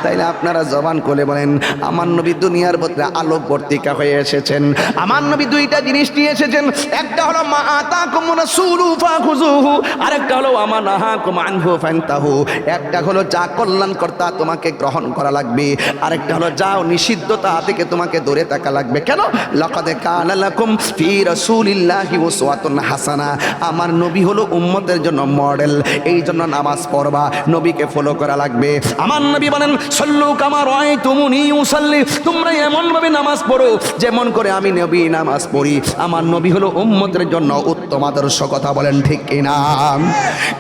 তাইলে আপনারা জবান খুলে বলেন, আমার নবী দুনিয়ার মধ্যে আলোকবর্তিকা হয়ে এসেছেন। আমার নবী দুইটা জিনিস নিয়ে এসেছেন, একটা হলো মা আতাকুম রাসূলু ফাখুযুহু, আরেকটা হলো আমা নাহাকুম আনহু ফান্তাহু। একটা হলো যা কল্যাণকর্তা তোমাকে গ্রহণ করা লাগবে, আরেকটা হলো যা নিষিদ্ধতা থেকে তোমাকে দূরে থাকা লাগবে। কেন? লাকাদ কানা লাকুম ফি রাসূলিল্লাহি উসওয়াতুন হাসানা। আমার নবী হলো উম্মতের জন্য মডেল, এই জন্য নামাজ পড়বা, নবীকে ফলো করা লাগবে। আমার নবী বলেন, সাল্লু কামা রাআইতুমুনি উসাল্লি, তোমরা এমন ভাবে নামাজ পড়ো যেমন করে আমি নবী নামাজ পড়ি। আমার নবী হলো উম্মতের জন্য উত্তম আদর্শ। কথা বলেন ঠিক কিনা?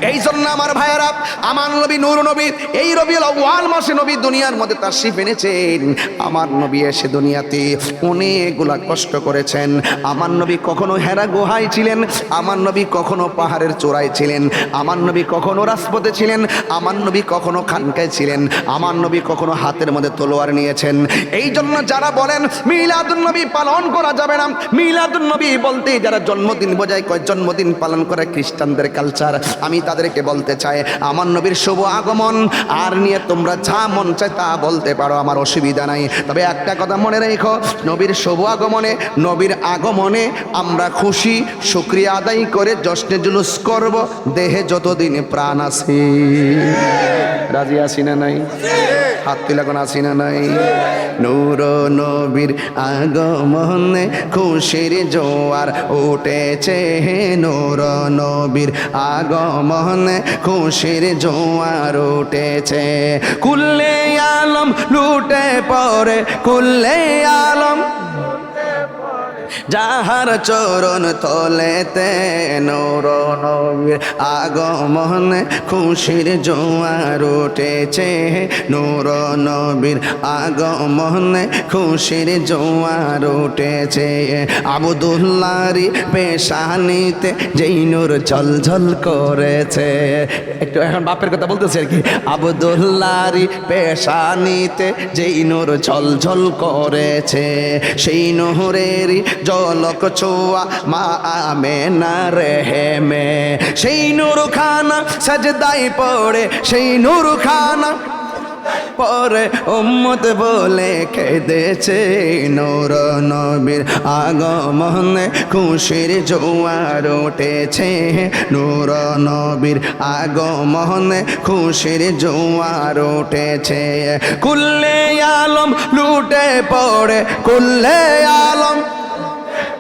এই জন্য আমার ভাইয়েরা, আমার নবী নূর নবী, এই রবিউল আউয়াল মাসে নবী দুনিয়ার মধ্যে তাশরীফ এনেছেন। আমার নবী এসে দুনিয়াতে অনেকগুলা কষ্ট করেছেন। আমার নবী কখনো হেরা গুহায় ছিলেন, আমার নবী কখনো পাহাড়ের চূড়ায় ছিলেন, আমার নবী কখনো রাজপথে ছিলেন, আমার নবী কখনো খানকায় ছিলেন, আমার নবী কখনো হাতের মধ্যে তলোয়ার নিয়েছেন। এই জন্য যারা বলেন মিলাদুন নবী পালন করা যাবে না, মিলাদুন নবী বলতে যারা জন্মদিন বোঝায়, কয় জন্মদিন পালন করে খ্রিস্টানদের কালচার, আমি তাদেরকে বলতে চাই আমার নবীর শুভ আগমন আর নিয়ে তোমরা যা মন চায় তা বলতে পারো, আমার অসুবিধা নাই। তবে একটা কথা মনে রেখো, নবীর শুভ আগমনে, নবীর আগমনে আমরা খুশি শুকরিয়া আদায় করে জশ্নে জুলুস করব, দেহে যতদিন প্রাণ আছে। রাজি আছি না নাই? হাত তুলে কোন আছি না নাই? নূর নবীর আগমনে খুশির জোয়ার উঠেছে, নূর নবীর আগমনে খুশির জোয়ার উঠেছে। কুল্লে আলম লুটে পড়ে, কুল্লে আলম যাহার চরণ তলেতে নূর নবীর আগমনে খুশির জোয়ার উঠেছে, নূর নবীর আগমনে খুশির জোয়ার উঠেছে। আব্দুল্লাহরি পেশানিতে যেই নূর ঝলঝল করেছে। একটু এখন বাপের কথা বলতেছে আর কি। আব্দুল্লাহরি পেশানিতে যেই নূর ঝলঝল করেছে, সেই নূরেরই জলক ছোঁয়া মা আমেনার রেহেমে। সেই নূর খানা সাজদায় পড়ে, সেই নূর খানা পরে উম্মত বলে কেঁদেছে, নূর নবীর আগমনে খুশির জোয়ার উঠেছে, নূর নবীর আগমনে খুশির জোয়ার উঠেছে। কুল্লে আলম লুটে পড়ে, কুল্লে আলম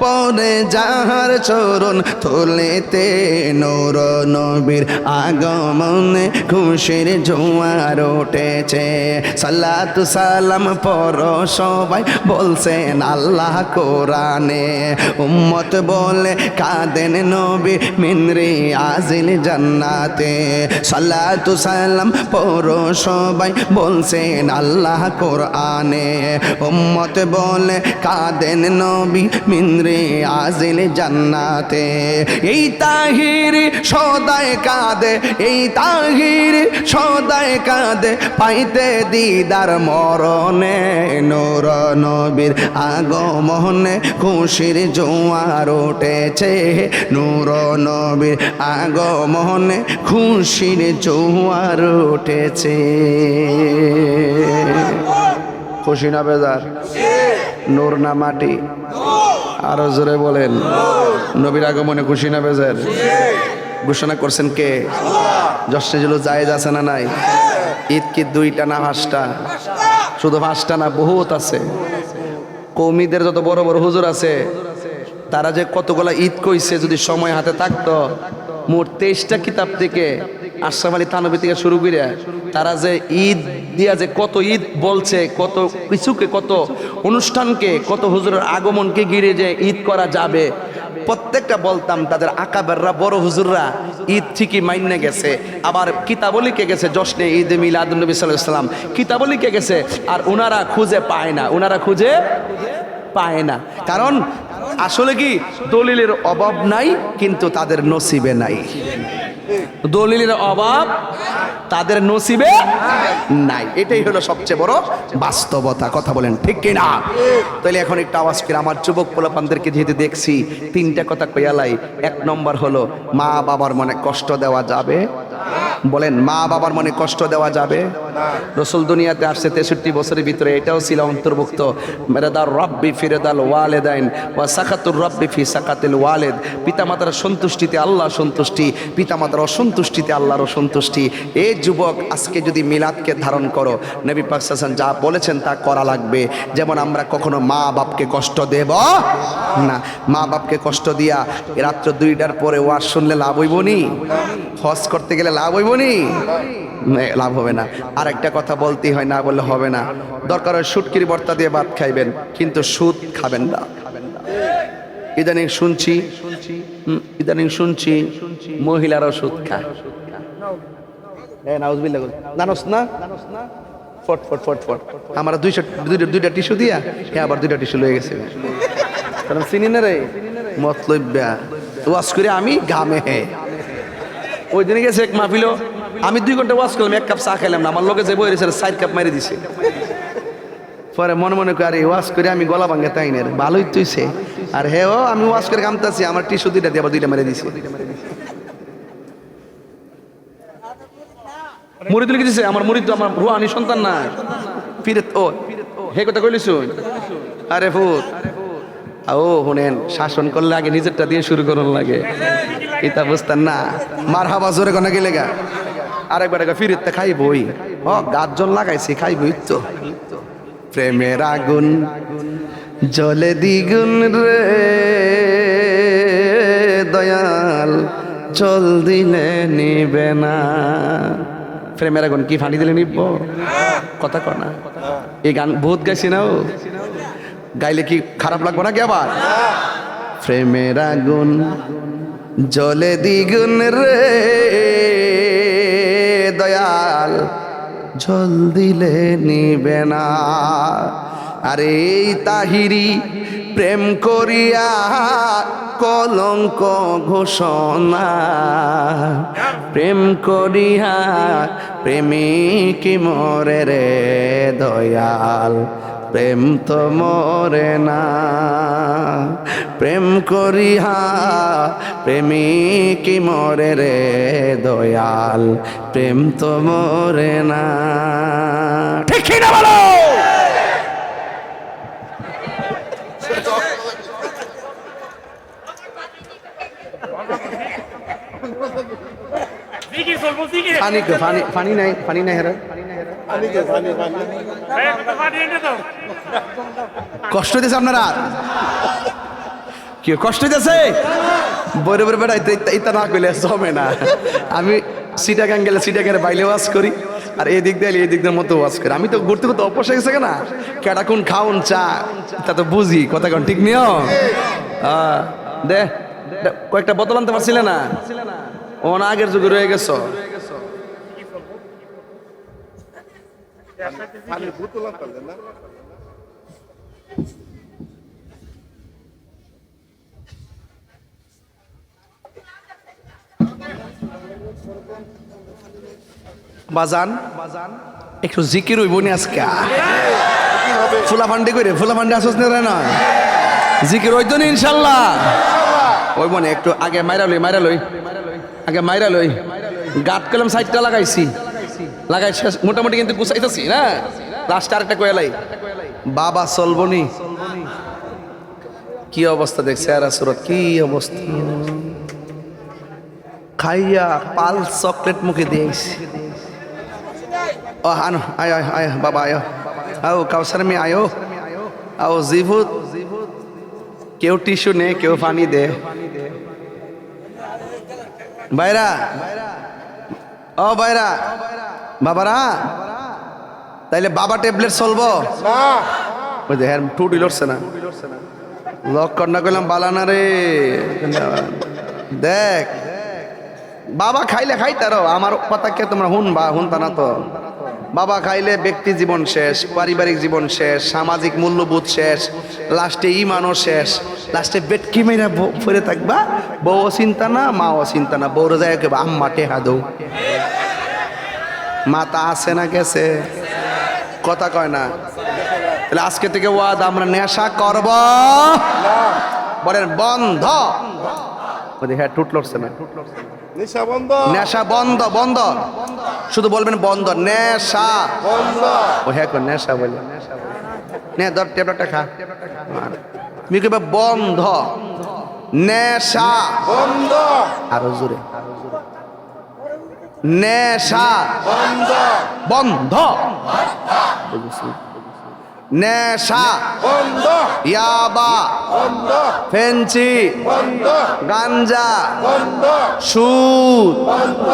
পরে যাহার চরণ তোলেতে নূর নবীর আগমনে খুশির জোয়ার উঠেছে। সালাতু সালাম পর সবাই বলছেন আল্লাহ কোরআনে, উম্মত বলে কাঁদেন নবী মিনরে আজিল জান্নাতে। সালাতু সালাম পর সবাই বলছেন আল্লাহ কোরআনে, উম্মত বলে কাঁদেন নবী মিনরে আজিল জান্নাতে। এই তাহির সদায় কাঁদে, এই তাহির সদায় কাঁদে পাইতে দিদার মরণে, নূর নবীর আগমনে খুশির জোয়ার উঠেছে, নূর নবীর আগমনে খুশির জোয়ার উঠেছে। খুশি না বেজার? নূর না মাটি? আরো জোরে বলেন। নবীর আগমনে খুশি না বেজার? ঘোষণা করছেন কে? জশ্নে জুলুস জায়েজ আছে না নাই? ঈদ কি দুইটা না পাঁচটা? শুধু পাঁচটা না, বহুত আছে। কৌমিদের যত বড় বড় হুজুর আছে তারা যে কতগুলা ঈদ কইছে, যদি সময় হাতে থাকতো মোট 23টা কিতাব থেকে আশরাফ আলী থানভী থেকে শুরু করে তারা যে ঈদ দিয়া যে কত ঈদ বলছে, কত কিছুকে, কত অনুষ্ঠানকে, কত হুজুরের আগমনকে ঘিরে যে ঈদ করা যাবে, প্রত্যেকটা বলতাম তাদের আকাবেররা, বড় হুজুররা ঈদ ঠিকই মাইনে গেছে। আবার কিতাবও লিখে গেছে জশ্নে ঈদ মিলাদুন নবী সাল্লাল্লাহু আলাইহি ওয়াসাল্লাম, কিতাবও লিখে গেছে। আর ওনারা খুঁজে পায় না, ওনারা খুঁজে পায় না। কারণ আসলে কি দলিলের অভাব নাই, কিন্তু তাদের নসিবে নাই। দলিলের অভাব তাদের নসিবে নাই, এটাই হলো সবচেয়ে বড় বাস্তবতা। কথা বলেন ঠিক কিনা? তাহলে এখন একটু আওয়াজ করে আমার যুবক পোলাপানদেরকে যেহেতু দেখছি, তিনটা কথা কইয়ালাই। এক নম্বর হলো মা বাবার মনে কষ্ট দেওয়া যাবে। বলেন, মা বাবার মনে কষ্ট দেওয়া যাবে? রসুল দুনিয়াতে আসছে 63 বছরের ভিতরে এটাও ছিল অন্তর্ভুক্ত। মেরাদার রব্বি ফিরেদাল ওয়ালেদাইন ওয়া সাকাতুর রব্বি ফি সাকাতিল ওয়ালেদ। পিতামাতার সন্তুষ্টিতে আল্লাহ সন্তুষ্টি, পিতামাতার অসন্তুষ্টিতে আল্লাহর অসন্তুষ্টি। এই যুবক আজকে যদি মিলাদকে ধারণ করো, নবী পাক সাল্লাল্লাহু আলাইহি ওয়াসাল্লাম যা বলেছেন তা করা লাগবে। যেমন আমরা কখনো মা বাপকে কষ্ট দেব না। মা বাপকে কষ্ট দিয়া রাত্র 2টার পরে ওয়াজ শুনলে লাভ হইব নি? হজ করতে গেলে লাভ হইব নি? লাভ হবে না। আর একটা কথা বলতেই হয়, না বললে হবে না। দরকার হয় শুটকির ভর্তা দিয়ে ভাত খাইবেন, কিন্তু সুদ খাবেন না। ইদানিং শুনছি মহিলারাও সুদ খায়। জানোস না? ফট ফট ফট ফট আমার দুইটা টিস্যু দিয়া আবার 2টা টিস্যু লয়ে গেছে। কারণ চিনি না রে মতলব্যা ওয়াজ করে আমি ঘামে। ওই দিনে গেছে এক মাহফিল, আমি 2 ঘন্টা ওয়াজ করলাম, 1 কাপ চা খাইলাম না। আমার লোকে যে বই রয়েছে 4 কাপ মারি দিছে। পরে মনে মনে করে ওয়াজ করে আমি গলা ভাঙে তাই না, ভালোই তুইছে। আর হে ও আমি ওয়াজ করে ঘামতেছি, আমার টিস্যু 2টা দিয়ে আবার 2টা মেরে দিছে। মুরিদ লিখে দিছে, আমার মুরিদ তো আমার রুহানি সন্তান না। ফিরে ও হে কথা কইলিস? আরে ভূত ও শুনেন, শাসন করলে আগে নিজেরটা দিয়ে শুরু করার লাগে, এটা বুঝতেন না। মার হাবা জোরে কোনা গেলে গা আরেকবার ফিরিতে খাইবই। গাছজন লাগাইছি খাইবই তো। প্রেমের আগুন জলে দ্বিগুণ রে দয়াল, জল দিলে নিবে না। প্রেমের আগুন কি ফানি দিলে নিব? কথা কর না। এই গান বহুত গাইছি না। গাইলে কি খারাপ লাগবে নাকি আবার? প্রেমের আগুন জ্বলে দ্বিগুণ রে দয়াল, জল দিলে নিবে না। আরে এই তাহিরি প্রেম করিয়া কলঙ্ক ঘোষণা, প্রেম করিয়া প্রেমিক মরে রে দয়াল, প্রেম তো মরে না। প্রেম করিয়া প্রেমিক মরে রে দয়াল, প্রেম তো মরে না। ঠিক না বলো? ফানি নাই হেরা কষ্ট দিয়েছে আপনারা? কি কষ্ট দিয়েছে? বরে বরে বেড়া ইতা না কইলে জমে না। আমি সিটাগাং গেলে সিটাগাংয়ে বাইলে ওয়াজ করি, আর এই দিক দিয়ে এই দিক দিয়ে মতো ওয়াজ করি। আমি তো ঘুরতে ঘুরতে অভ্যাস হয়ে গেছে না, কেটা কোন খাউন চা তা তো বুঝি, কথা কোন ঠিক নিও। দে কয়েকটা বোতল আনতে পারছিলে না? ও না আগের যুগে রয়ে গেছো। বাজান একটু জিকির হইব নি আজকে? ফুলা ফান্ডি করে ফুলা ফান্ডি আসস না, জিকির হইতো নি ইনশাল্লাহ। ওই মনে একটু আগে মাইরা লই আগে মাইরা লই। গাট কলম সাইডটা লাগাইছি, লাগাই শেষ মোটামুটি কিন্তু গুছাইতেছি না। লাস্টে আরেকটা কয়েলাই বাবা চলবনি। কি অবস্থা দেখছে আর সুরত, কি অবস্থা! খাইয়া পাল চকলেট মুখে দিয়েছি। ও আনো আয় আয় আয় বাবা আয়, আও কাউসার মে আয়ো, আও জিভুত। কেউ টিস্যু নে, কেউ পানি দে। বাইরা ও বাইরা বাবারা, তাইলে বাবা ট্যাবলেট চলবো না? ওই যে হ্যাঁ টুটি লড়ছে না, লক কন্যা করলাম বালানা রে। দেখ বাবা খাইলে খাইতারো, আমার কথা কে তোমরা হুনতা না তো। বাবা খাইলে ব্যক্তি জীবন শেষ, পারিবারিক জীবন শেষ, সামাজিক মূল্যবোধ শেষ, লাস্টে ইমানও শেষ, লাস্টে বেটকি মেয়েরা পড়ে থাকবা। বউও চিন্তা না, মাও চিন্তা না। বউরা যায় কেবা আম্মা টেহা দৌ, মাতা আছে না গেছে, কথা কয় না। তাহলে আজকে থেকে ওয়াদ আমরা নেশা করব, বলেন বন্ধ। হ্যাঁ টুট লড়ছে না, নেশা বন্ধ, নেশা বন্ধ, বন্ধ। শুধু বলবেন বন্ধ, নেশা বন্ধ। ও হ্যাঁ নেশা বলে নে, ধর ট্যাবলেটটা খা। তুমি কইবে বন্ধ, নেশা বন্ধ। আরো জোরে, নেশা বন্ধ, বন্ধ। নেশা বন্ধ, ইয়াবা বন্ধ, ফেন্সি বন্ধ, গাঞ্জা বন্ধ, সুদ বন্ধ,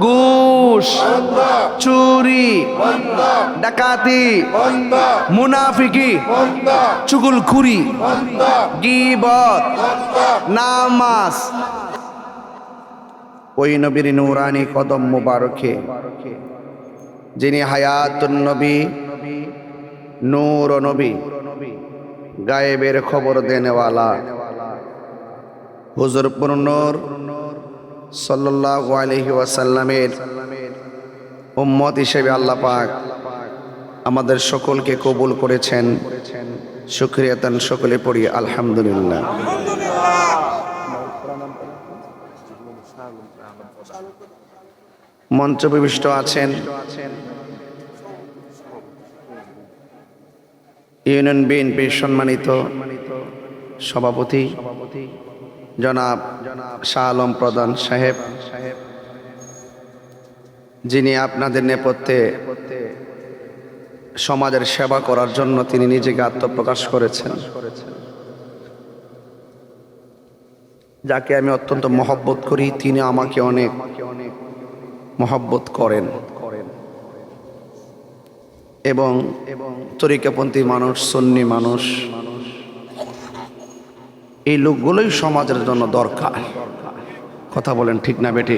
ঘুষ বন্ধ, চুরি বন্ধ, ডাকাতি বন্ধ, মুনাফিকি বন্ধ, চুগলখুরি বন্ধ, গীবত বন্ধ, নামাজ। ওই নবীর নূরানি কদম মুবারকে, যিনি হায়াতুন নবী, নূর নবী, গায়েবের খবর দেনেওয়ালা, হুজুর নূর সাল্লাল্লাহু আলাইহি ওয়াসাল্লামের উম্মত হিসেবে আল্লাহ পাক আমাদের সকলকে কবুল করেছেন। শুকরিয়াতান সকলে পড়ি আলহামদুলিল্লাহ। মঞ্চ বিশিষ্ট আছেন ইউনিয়ন বিএনপির সম্মানিত সভাপতি জনাব শাহ আলম প্রধান সাহেব, যিনি আপনাদের নেপথ্যে সমাজের সেবা করার জন্য তিনি নিজেকে আত্মপ্রকাশ করেছেন, যাকে আমি অত্যন্ত মহব্বত করি, তিনি আমাকে অনেক মহব্বত করেন। এবং তরিকাপন্থী মানুষ, সুন্নি মানুষ, এই লোকগুলোই সমাজের জন্য দরকার। কথা বলেন ঠিক না বেটি?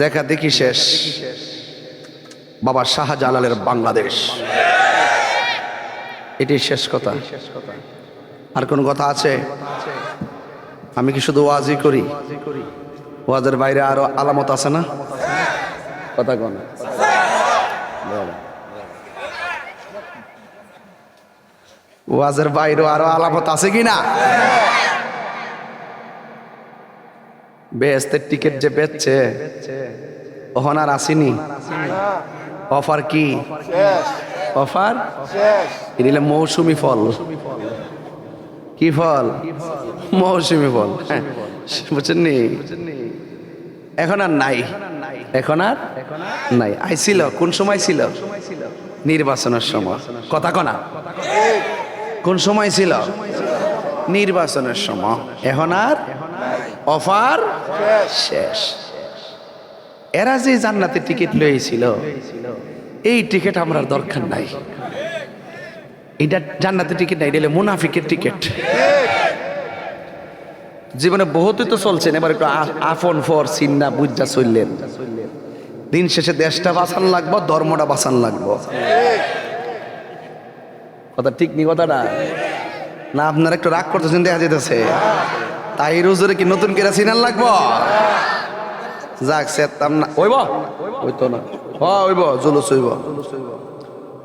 দেখা দেখি শেষ বাবা শাহজালালের বাংলাদেশ, এটি শেষ কথা। আর কোন কথা আছে? আমি কি শুধু ওয়াজই করি? ওয়াজের বাইরে আরো আলামত আছে না? কথা কোন? ওয়াজের বাইরে আরো আলামত আছে কিনা? বেহেশতের টিকিট যে বেচছে ওখানে আর আসেনি। অফার কি? অফার এগুলো মৌসুমি ফল। কি ফল? মৌসুমি ফল। বুঝছেন নি? এখন আর নাই, এখন আর নাই। আইছিল কোন সময় ছিল? নির্বাচনের সময়। কথা কনা? কোন সময় ছিল? নির্বাচনের সময়। এখন আর অফার শেষ। এরা যে জান্নাতের টিকিট লইছিল, এই টিকিট আমরা দরকার নাই। এটা জান্নাতের টিকিট নাই, এটা মুনাফিকের টিকিট। জীবনে বহুতই তো চলছেন, এবার একটু আপন ফর চিন্না বুঝা চললেন। দিন শেষে দেশটা বাঁচান লাগবো, ধর্মটা বাঁচান লাগবো। কথা ঠিক নি কথাটা? না আপনারা একটু রাগ করতেছেন দেখা যেতেছে। তাই রোজরে কি নতুন করে চিনার লাগবো? যাক সেতাম না, ওইব ওই তো না, ওইব জুলুস হইব।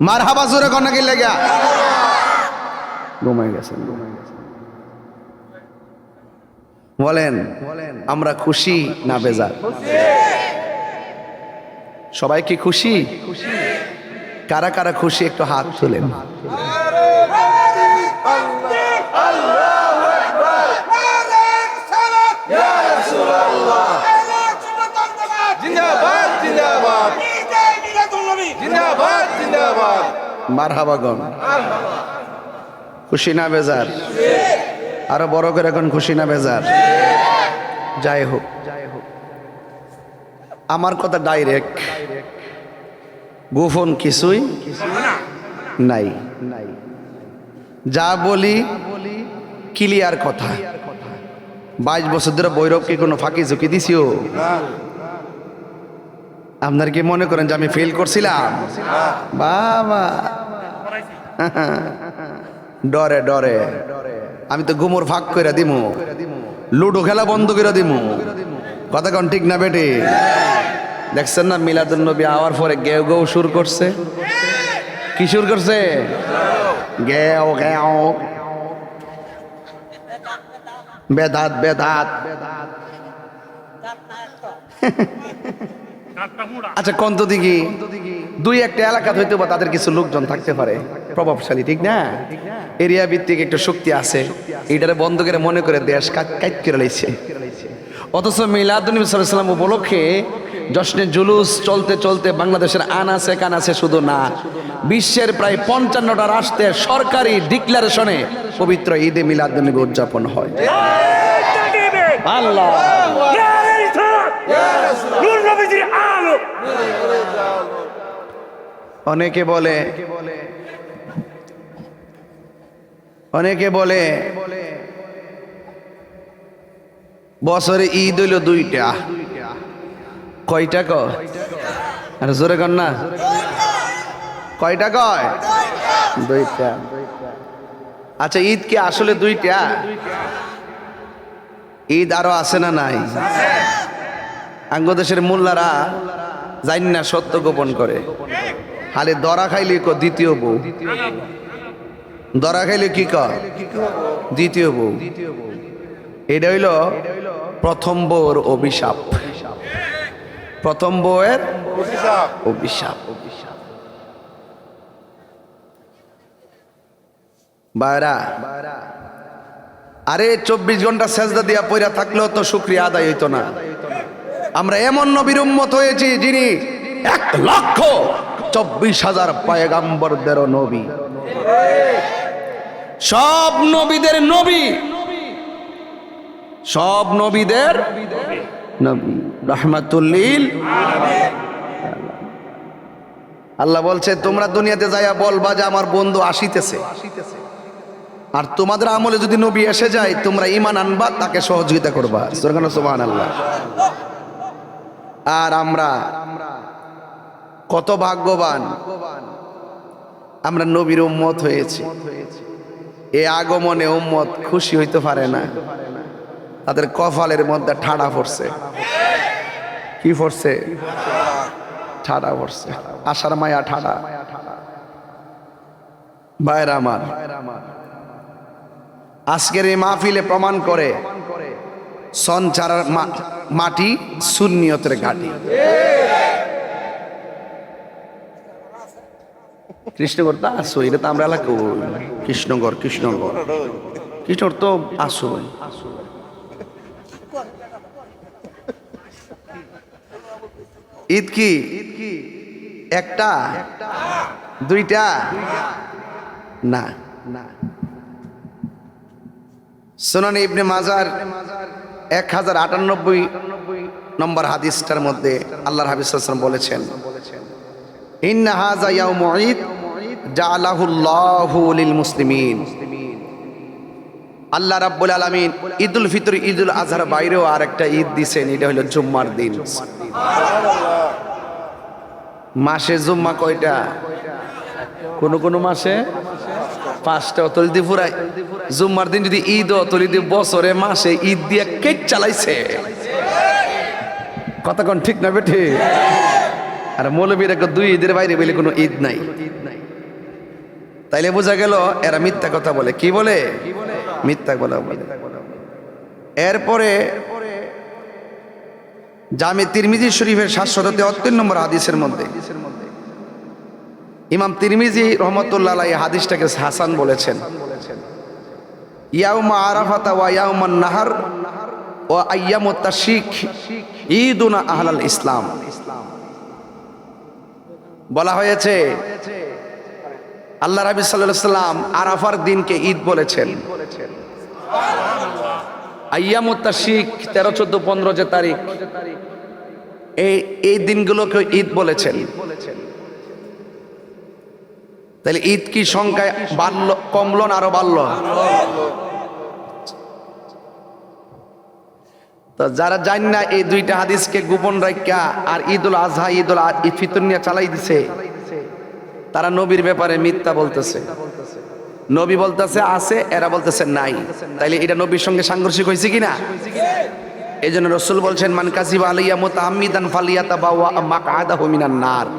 মার হাবা জোরে কন্যা কি লেগা ঘুমাই গেছেন। বলেন আমরা খুশি না বেজার? সবাই কি খুশি? কারা কারা খুশি একটু হাত তুলেন। মারহাবাগন। খুশি না বেজার? আরো বড় করে এখন খুশি না বেজার? যাই হোক, আমার কথা ডাইরেক্ট, গোপন কিছুই নাই। যা বলি ক্লিয়ার কথা। 22 বছর ধরে বৈরবকে কোনো ফাঁকি ঝুঁকি দিছিও? আপনার কি মনে করেন যে আমি ফেল করছিলাম? বাবা ডরে ডরে আমি তো গুমর ফাঁক করে দিমু, লুডো খেলা বন্ধ করে দিমু। কথা কোন ঠিক না বেটি? দেখছেন না মিলাদুন নবী আওয়ার পরে গেও গেও সুর করছে। কি সুর করছে? গেও গেও, বেদাত বেদাত। আচ্ছা কন্ত দিকে দুই একটা এলাকা হইতে বা তাদের কিছু লোকজন থাকতে পারে প্রভাবশালী, ঠিক না? এরিয়া ভিত্তিক একটু শক্তি আছে, এইটারে বন্ধ করে মনে করে দেশ কাট করে লাইছে। অথচ মিলাদুন নবী সাল্লাল্লাহু আলাইহি ওয়াসাল্লাম উপলক্ষে জশ্নে জুলুস চলতে চলতে বাংলাদেশের আনাচে কানাচে শুধু না, বিশ্বের প্রায় 55টা রাষ্ট্রে সরকারি ডিক্লারেশনে পবিত্র ঈদে মিলাদুন নবী উদযাপন হয়। আল্লাহ অনেকে বলে বছরে ঈদ হইল 2টা। কয়টা কয়? আর জোরে কর না, কয়টা কয়? 2টা। আচ্ছা ঈদ কি আসলে 2টা? ঈদ আরো আছে না নাই? আঙ্গদেশের মোল্লারা জান না সত্য গোপন করে। খালি দরা খাইলে দ্বিতীয় বউ, দরা খাইলে কি কয়? দ্বিতীয় বউ। এটা হইল প্রথম বউর অভিশাপ, প্রথম বউয়ের অভিশাপ। বাইরা আরে 24 ঘন্টা সেজদা দিয়া পয়রা থাকলেও তো শুকরিয়া আদায় হইতো না। আমরা এমন নবীর উম্মত হয়েছি যিনি 1,24,000 পয়গাম্বরদের নবী, সব নবীদের নবী, সব নবীদের নবী, রাহমাতুল লিল আলামিন। আল্লাহ বলছে তোমরা দুনিয়াতে যাইয়া বলবা যে আমার বন্ধু আসিতেছে, আর তোমাদের আমলে যদি নবী এসে যায় তোমরা ঈমান আনবা, তাকে সহযোগিতা করবা। সুবহানাল্লাহ। আর আমরা কত ভাগ্যবান, আমরা নবীর উম্মত হয়েছি। এ আগমনে উম্মত খুশি হইতে পারে না, তাদের কপালের মধ্যে ঠাড়া পড়ছে। কি পড়ছে? ঠাড়া পড়ছে, আশার মায়া ঠাড়া। ভাইরা আমার, আজকের এই মাহফিলে প্রমাণ করে সঞ্চারের মাটি সুন্নিয়তের ঘাটি। কৃষ্ণগর তো আসো, এটা তো আমরা এলাকা কৃষ্ণগর কৃষ্ণর তো আসো। ঈদ কি একটা দুইটা না, সুনান ইবনে মাজার 1098 নম্বর হাদিসটার মধ্যে আল্লাহর হাবিব সাল্লাল্লাহু আলাইহি ওয়াসাল্লাম বলেছেন, ইন্না হাযা ইয়াউমু ঈদ জাআলাহুল্লাহু লিল মুসলিমিন। আল্লাহ রাব্বুল আলামিন ঈদুল ফিতর, ঈদুল আজহার বাইরেও আরেকটা ঈদ দিয়েছেন, এটা হলো জুম্মার দিন। মাসে জুম্মা কয়টা? কোন মাসে 5টা। অতলিদি ফুরাই জুম্মার দিন যদি ঈদ, অতলিদি বছরে মাসে ঈদ দিয়ে কেট চালাইছে। কথা কোন ঠিক না বেঠে? আর মৌলবীর একটা 2 ঈদের বাইরে বলে কোনো ঈদ নাই। তাইলে বোঝা গেল এরা মিথ্যা কথা বলে। কি বলে? মিথ্যা বলে। এরপরে জামে তিরমিজি শরীফের 773 নম্বর হাদিসের মধ্যে ইমাম তিরমিজি রহমতুল্লাহ আলাইহি হাদিসটাকে হাসান বলেছেন, ইয়াউমা আরাফাতা ওয়া ইয়াউমান নাহার ওয়া আইয়ামুত তাশরিক ঈদুনা আহলাল ইসলাম। বলা হয়েছে আল্লাহ রাব্বি সাল্লাল্লাহু আলাইহি সাল্লাম আরাফার দিনকে ঈদ বলেছেন। আইয়ামুত তাশরিক 13, 14, 15 যে তারিখ, এই দিনগুলোকে ঈদ বলেছেন। তাহলে ঈদ কি সংখ্যায় বাড়লো, কমলো না আরো বাড়লো? তো যারা জান না এই দুইটা হাদিসকে গোপন রাখা আর ঈদুল আজহা, ঈদুল ফিতর নিয়ে চালাই দিছে, তারা নবীর ব্যাপারে মিথ্যা বলতেছে। নবী বলতেছে আছে, এরা বলতেছে নাই। তাইলে এটা নবীর সঙ্গে সাংঘর্ষিক হয়েছে কিনা? এই জন্য রসুল বলছেন, মান কাযিবা আলাইয়া মুতাআম্মিদান ফালিয়াতাবাওয়া মাকআদাহু মিনান নার।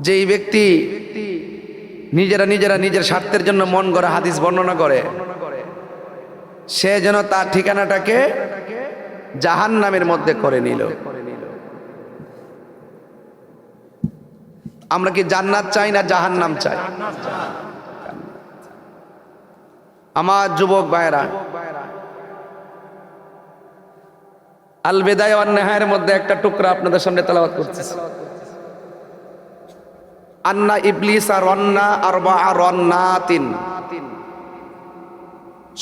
যেই ব্যক্তি নিজেরা নিজের স্বার্থের জন্য মন গড়া হাদিস বর্ণনা করে, সে যেন তার ঠিকানাটাকে জাহান্নামের মধ্যে করে নিল। আমরা কি জান্নাত চাই না জাহান্নাম চাই? আমার যুবক ভাইরা, আল বিদায়া ওয়ান নিহায়ার মধ্যে একটা টুকরা আপনাদের সামনে তেলাওয়াত করতেছি। আন্না ইবলিসা রান্না আরবা'a রান্নাতিন।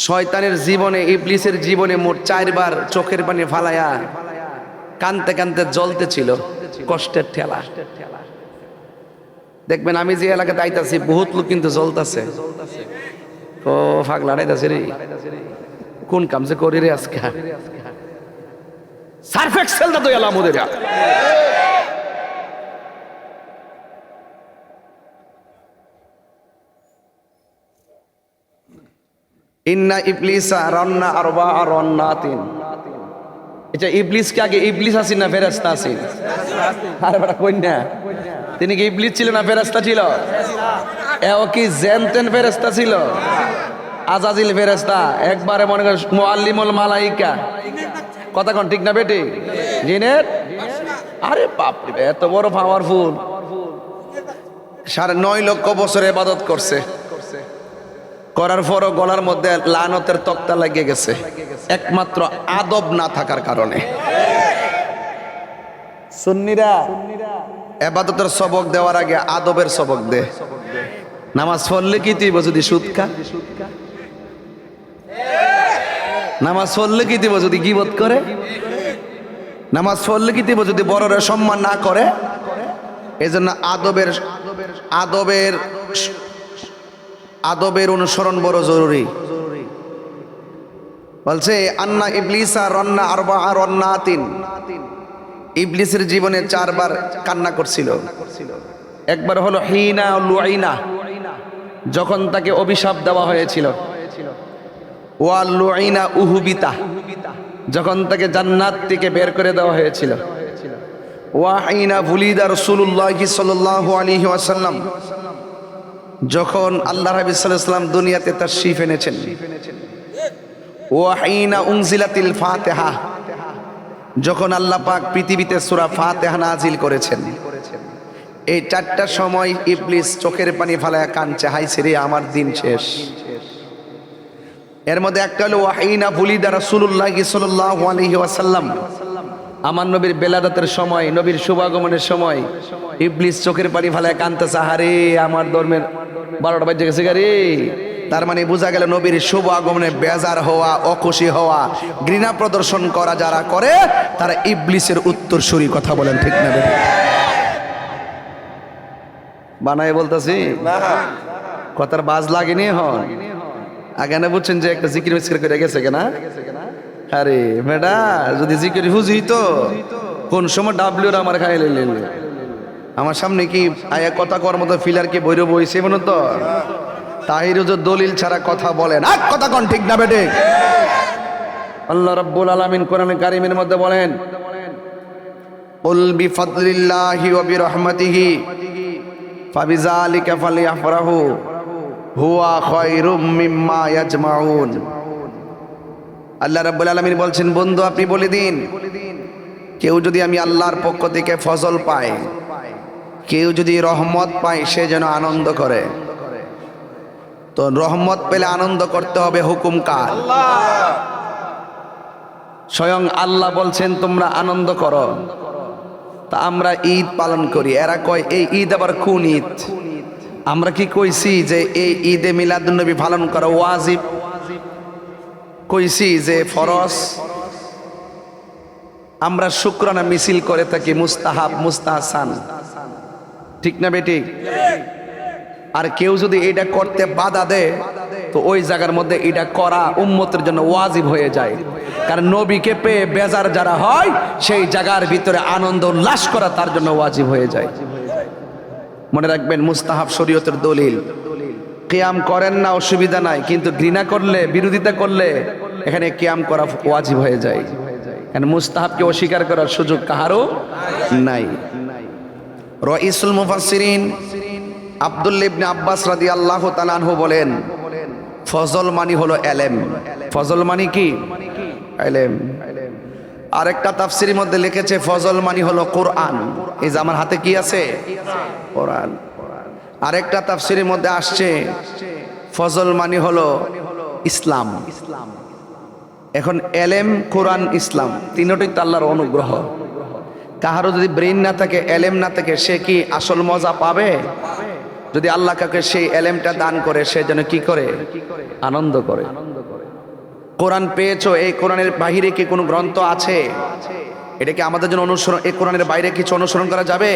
শয়তানের জীবনে, ইবলিসের জীবনে মোট 4 বার চোখের পানি ফালায়া কানতে কানতে জ্বলতেছিল, কষ্টের ঠেলা। দেখবেন আমি যে এলাকাতে আইতাছি বহুত লোক কিন্তু জ্বলতেছে। ও ফাগলা আইতাছে রে, কোন কাম যে করি রে আজকে। সার্ফ এক্সেল দা তো এলা মোদের। ইন্না ইবলিসা রান্না আরবা'a রান্নাতিন। এটা ইবলিস কে আগে ইবলিস আছেন না ফেরেশতা আছেন? আরে বড় কই না, তিনি কি ইবলিস ছিল না ফেরেশতা ছিল? এও কি জেনতেন ফেরেশতা ছিল? আজাজিল ফেরেশতা, একবারে মনে করেন মুআল্লিমুল মালাইকা। কথা কোন ঠিক না বেটি? জিনের। আরে বাপ রে, এত বড় পাওয়ারফুল। 9.5 লক্ষ বছর ইবাদত করছে, করার পরও গলার মধ্যে লানতের তক্তা লাগিয়ে গেছে, একমাত্র আদব না থাকার কারণে। সুন্নিরা ইবাদতের সবক দেওয়ার আগে আদবের সবক দে। নামাজ পড়লে কি তুই যদি সুদ খা? নামাজ পড়লে কি তুই যদি গীবত করে? নামাজ পড়লে কি তুই যদি বড়রে সম্মান না করে? এই জন্য আদবের আদবের অনুসরণ বড় জরুরি। বলছে আন্না ইবলিসা রন্না আরবা রন্নাতিন, ইবলিসের জীবনে 4 বার কান্না করছিল। একবার হলো হিনা লুআইনা, যখন তাকে অভিশাপ দেওয়া হয়েছিল। ওয়া লুআইনা উহুবিতা, যখন তাকে জান্নাত থেকে বের করে দেওয়া হয়েছিল। ওয়া হিনা বুলিদা রাসূলুল্লাহ সাল্লাল্লাহু আলাইহি ওয়াসাল্লাম, যখন আল্লাহ রাব্বি সাল্লাল্লাহু আলাইহি ওয়াসাল্লাম দুনিয়াতে তাশরীফ এনেছেন। ওয়া হিনা উনজিলাতিল ফাতিহা, যখন আল্লাহ পাক পৃথিবীতে সূরা ফাতিহা নাজিল করেছেন। এই 4টা সময় ইবলিস চোখের পানি ফালায়া কাঁদছে, হাই রে আমার দিন শেষ। এর মধ্যে একটা হলো ওয়াহিনা বুলিদা রাসূলুল্লাহ সাল্লাল্লাহু আলাইহি ওয়াসাল্লাম, আমার নবীর বেলাদাতের সময়, নবীর শুভাগমনের সময় ইবলিস চোখের পানি ফালায়া কাঁদতেছে, আহারে আমার ধর্মের 12টা বাজে গেছে রে। তার মানে বোঝা গেল নবীর শুভ আগমনে বেজার হওয়া, অখুশি হওয়া, ঘৃণা প্রদর্শন করা যারা করে তারা ইবলিসের উত্তরসূরি। কথা বলেন ঠিক না? বানায় বলতেছি, কথার বাজ লাগেনি হন আগে না, বুঝছেন যে একটা জিকির মিস্কির করে গেছে কেনা। আরে বেটা যদি জিকির হুজি তো কোন সময় ডাবলিউর আমার খাই লইলেন। আমার সামনে কি আয়া কথা কর মতো ফিলার কি বৈরব হইছে মনে তো তাহিরুজুর দলিল ছাড়া কথা বলেন, আর কথা কোন ঠিক না বেটে? আল্লাহ রাব্বুল আলামিন কোরআনে কারীমের মধ্যে বলেন, কুল বিফাদলিল্লাহি ওয়া বিরহমাতিহি ফাবিযালিকা ফালিয়াফরাহু হুয়া খায়রুম মিম্মা ইয়াজমাউন। আল্লাহ রাব্বুল আলামিন বলছেন, বন্ধু আপনি বলে দিন, কেউ যদি আমি আল্লাহর পক্ষ থেকে ফজল পায়, কেউ যদি রহমত পায়, সে যেন আনন্দ করে। তো রহমত পেলে আনন্দ করতে হবে, হুকুম কার? স্বয়ং আল্লাহ বলছেন তোমরা আনন্দ করো। তা আমরা ঈদ পালন করি, এরা কয় এই ঈদ আবার কোন ঈদ? আমরা কি কইছি যে এই ঈদে মিলাদুন্নবী পালন করা ওয়াজিব? কইছি যে ফরজ? আমরা শুকরানা মিছিল করে থাকি, মুস্তাহাব মুস্তাহসান, ঠিক না বেটি? আর কেউ যদি এটা করতে বাধা দেয় তো ওই জায়গার মধ্যে এটা করা উম্মতের জন্য ওয়াজিব হয়ে যায়। কারণ নবীকে পেয়ে বেজার যারা হয় সেই জায়গার ভিতরে আনন্দ উল্লাস করা তার জন্য ওয়াজিব হয়ে যায়। মনে রাখবেন, মুস্তাহাব শরীয়তের দলিল। কিয়াম করেন না অসুবিধা নাই, কিন্তু ঘৃণা করলে, বিরোধিতা করলে এখানে কিয়াম করা ওয়াজিব হয়ে যায়। কারণ মুস্তাহাবকে অস্বীকার করার সুযোগ কাহারও নাই। রাইসুল মুফাসসিরিন আব্দুল্লাহ ইবনে আব্বাস রাদিয়াল্লাহু তাআলা আনহু বলেন, ফজল মানি হলো এলেম। ফজল মানি কি? এলেম। আরেকটা তাফসীরের মধ্যে লিখেছে ফজল মানি হলো কোরআন। এই যে আমার হাতে কি আছে? কোরআন। আরেকটা তাফসীরের মধ্যে আসছে ফজল মানি হলো ইসলাম। এখন এলেম, কোরআন, ইসলাম তিনটাই তো আল্লাহর অনুগ্রহ। কাহারও যদি ব্রেন না থাকে, এলেম না থাকে, সে কি আসল মজা পাবে? যদি আল্লাহ কাকে সেই এলেমটা দান করে, সে যেন কি করে? আনন্দ করে। কোরআন পেয়েছো, এই কোরআনের বাহিরে কি কোনো গ্রন্থ আছে? এটা কি আমাদের জন্য অনুসরণ? এই কোরআনের বাইরে কিছু অনুসরণ করা যাবে?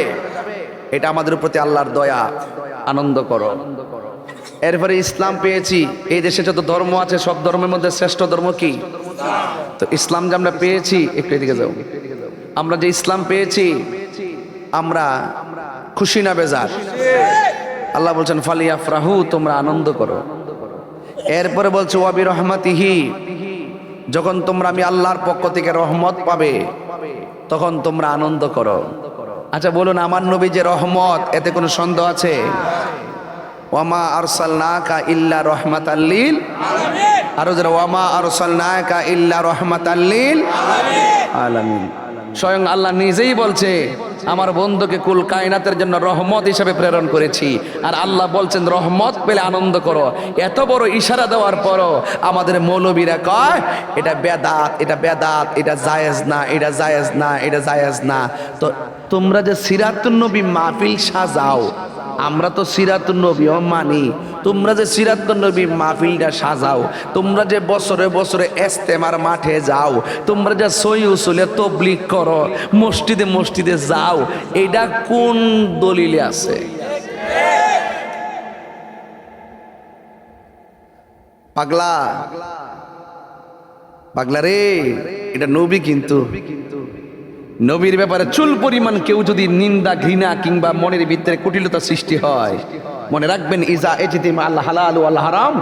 এটা আমাদের প্রতি আল্লাহর দয়া, আনন্দ করো। এরপরে ইসলাম পেয়েছি। এই দেশে যত ধর্ম আছে সব ধর্মের মধ্যে শ্রেষ্ঠ ধর্ম কি? তো ইসলাম যে আমরা পেয়েছি, একটু এদিকে যাও, আমরা যে ইসলাম পেয়েছি আমরা খুশি না বেজার? আল্লাহ বলছেন ফালিয়াফরাহু, তোমরা আনন্দ করো। এরপরে বলছে ওয়া বিরহমাতিহি, যখন তোমরা আমি আল্লাহর পক্ষ থেকে রহমত পাবে তখন তোমরা আনন্দ করো। আচ্ছা বলুন, আমার নবী যে রহমত, এতে কোনো সন্দেহ আছে? ওয়ামা আরসালনাকা ইল্লা রাহমাতাল লিল আলামিন। আর যারা ওয়ামা আরসালনাকা ইল্লা রাহমাতাল লিল আলামিন। স্বয়ং আল্লাহ নিজেই বলছে আমার বন্ধুকে কুল কায়নাতের জন্য রহমত হিসেবে প্রেরণ করেছি। আর আল্লাহ বলছেন রহমত পেলে আনন্দ করো। এত বড় ইশারা দেওয়ার পরও আমাদের মৌলবীরা কয় এটা বেদাত, এটা বেদাত, এটা জায়েজ না, এটা জায়েজ না, এটা জায়েজ না। তো তোমরা যে সিরাতুন নবী মাহফিল সাজাও, আমরা তো সিরাতুন নবীও মানি। তোমরা যে সিরাতুন নবী মাহফিলটা সাজাও, তোমরা যে বছরে বছরে ইজতেমার মাঠে যাও, তোমরা যে সহি উসুলে তাবলীগ করো, মসজিদে মসজিদে যাও, এটা কোন দলিলে আছে? পাগলা পাগলা রে, এটা নবী কিন্তু নবীর ব্যাপারে চুল পরিমাণ কেউ যদি নিন্দা ঘৃণা কিংবা মনের ভিতরে কুটিলতা সৃষ্টি হয়, মনে রাখবেন ইজা এজিতিম আল হালাল ওয়াল হারাম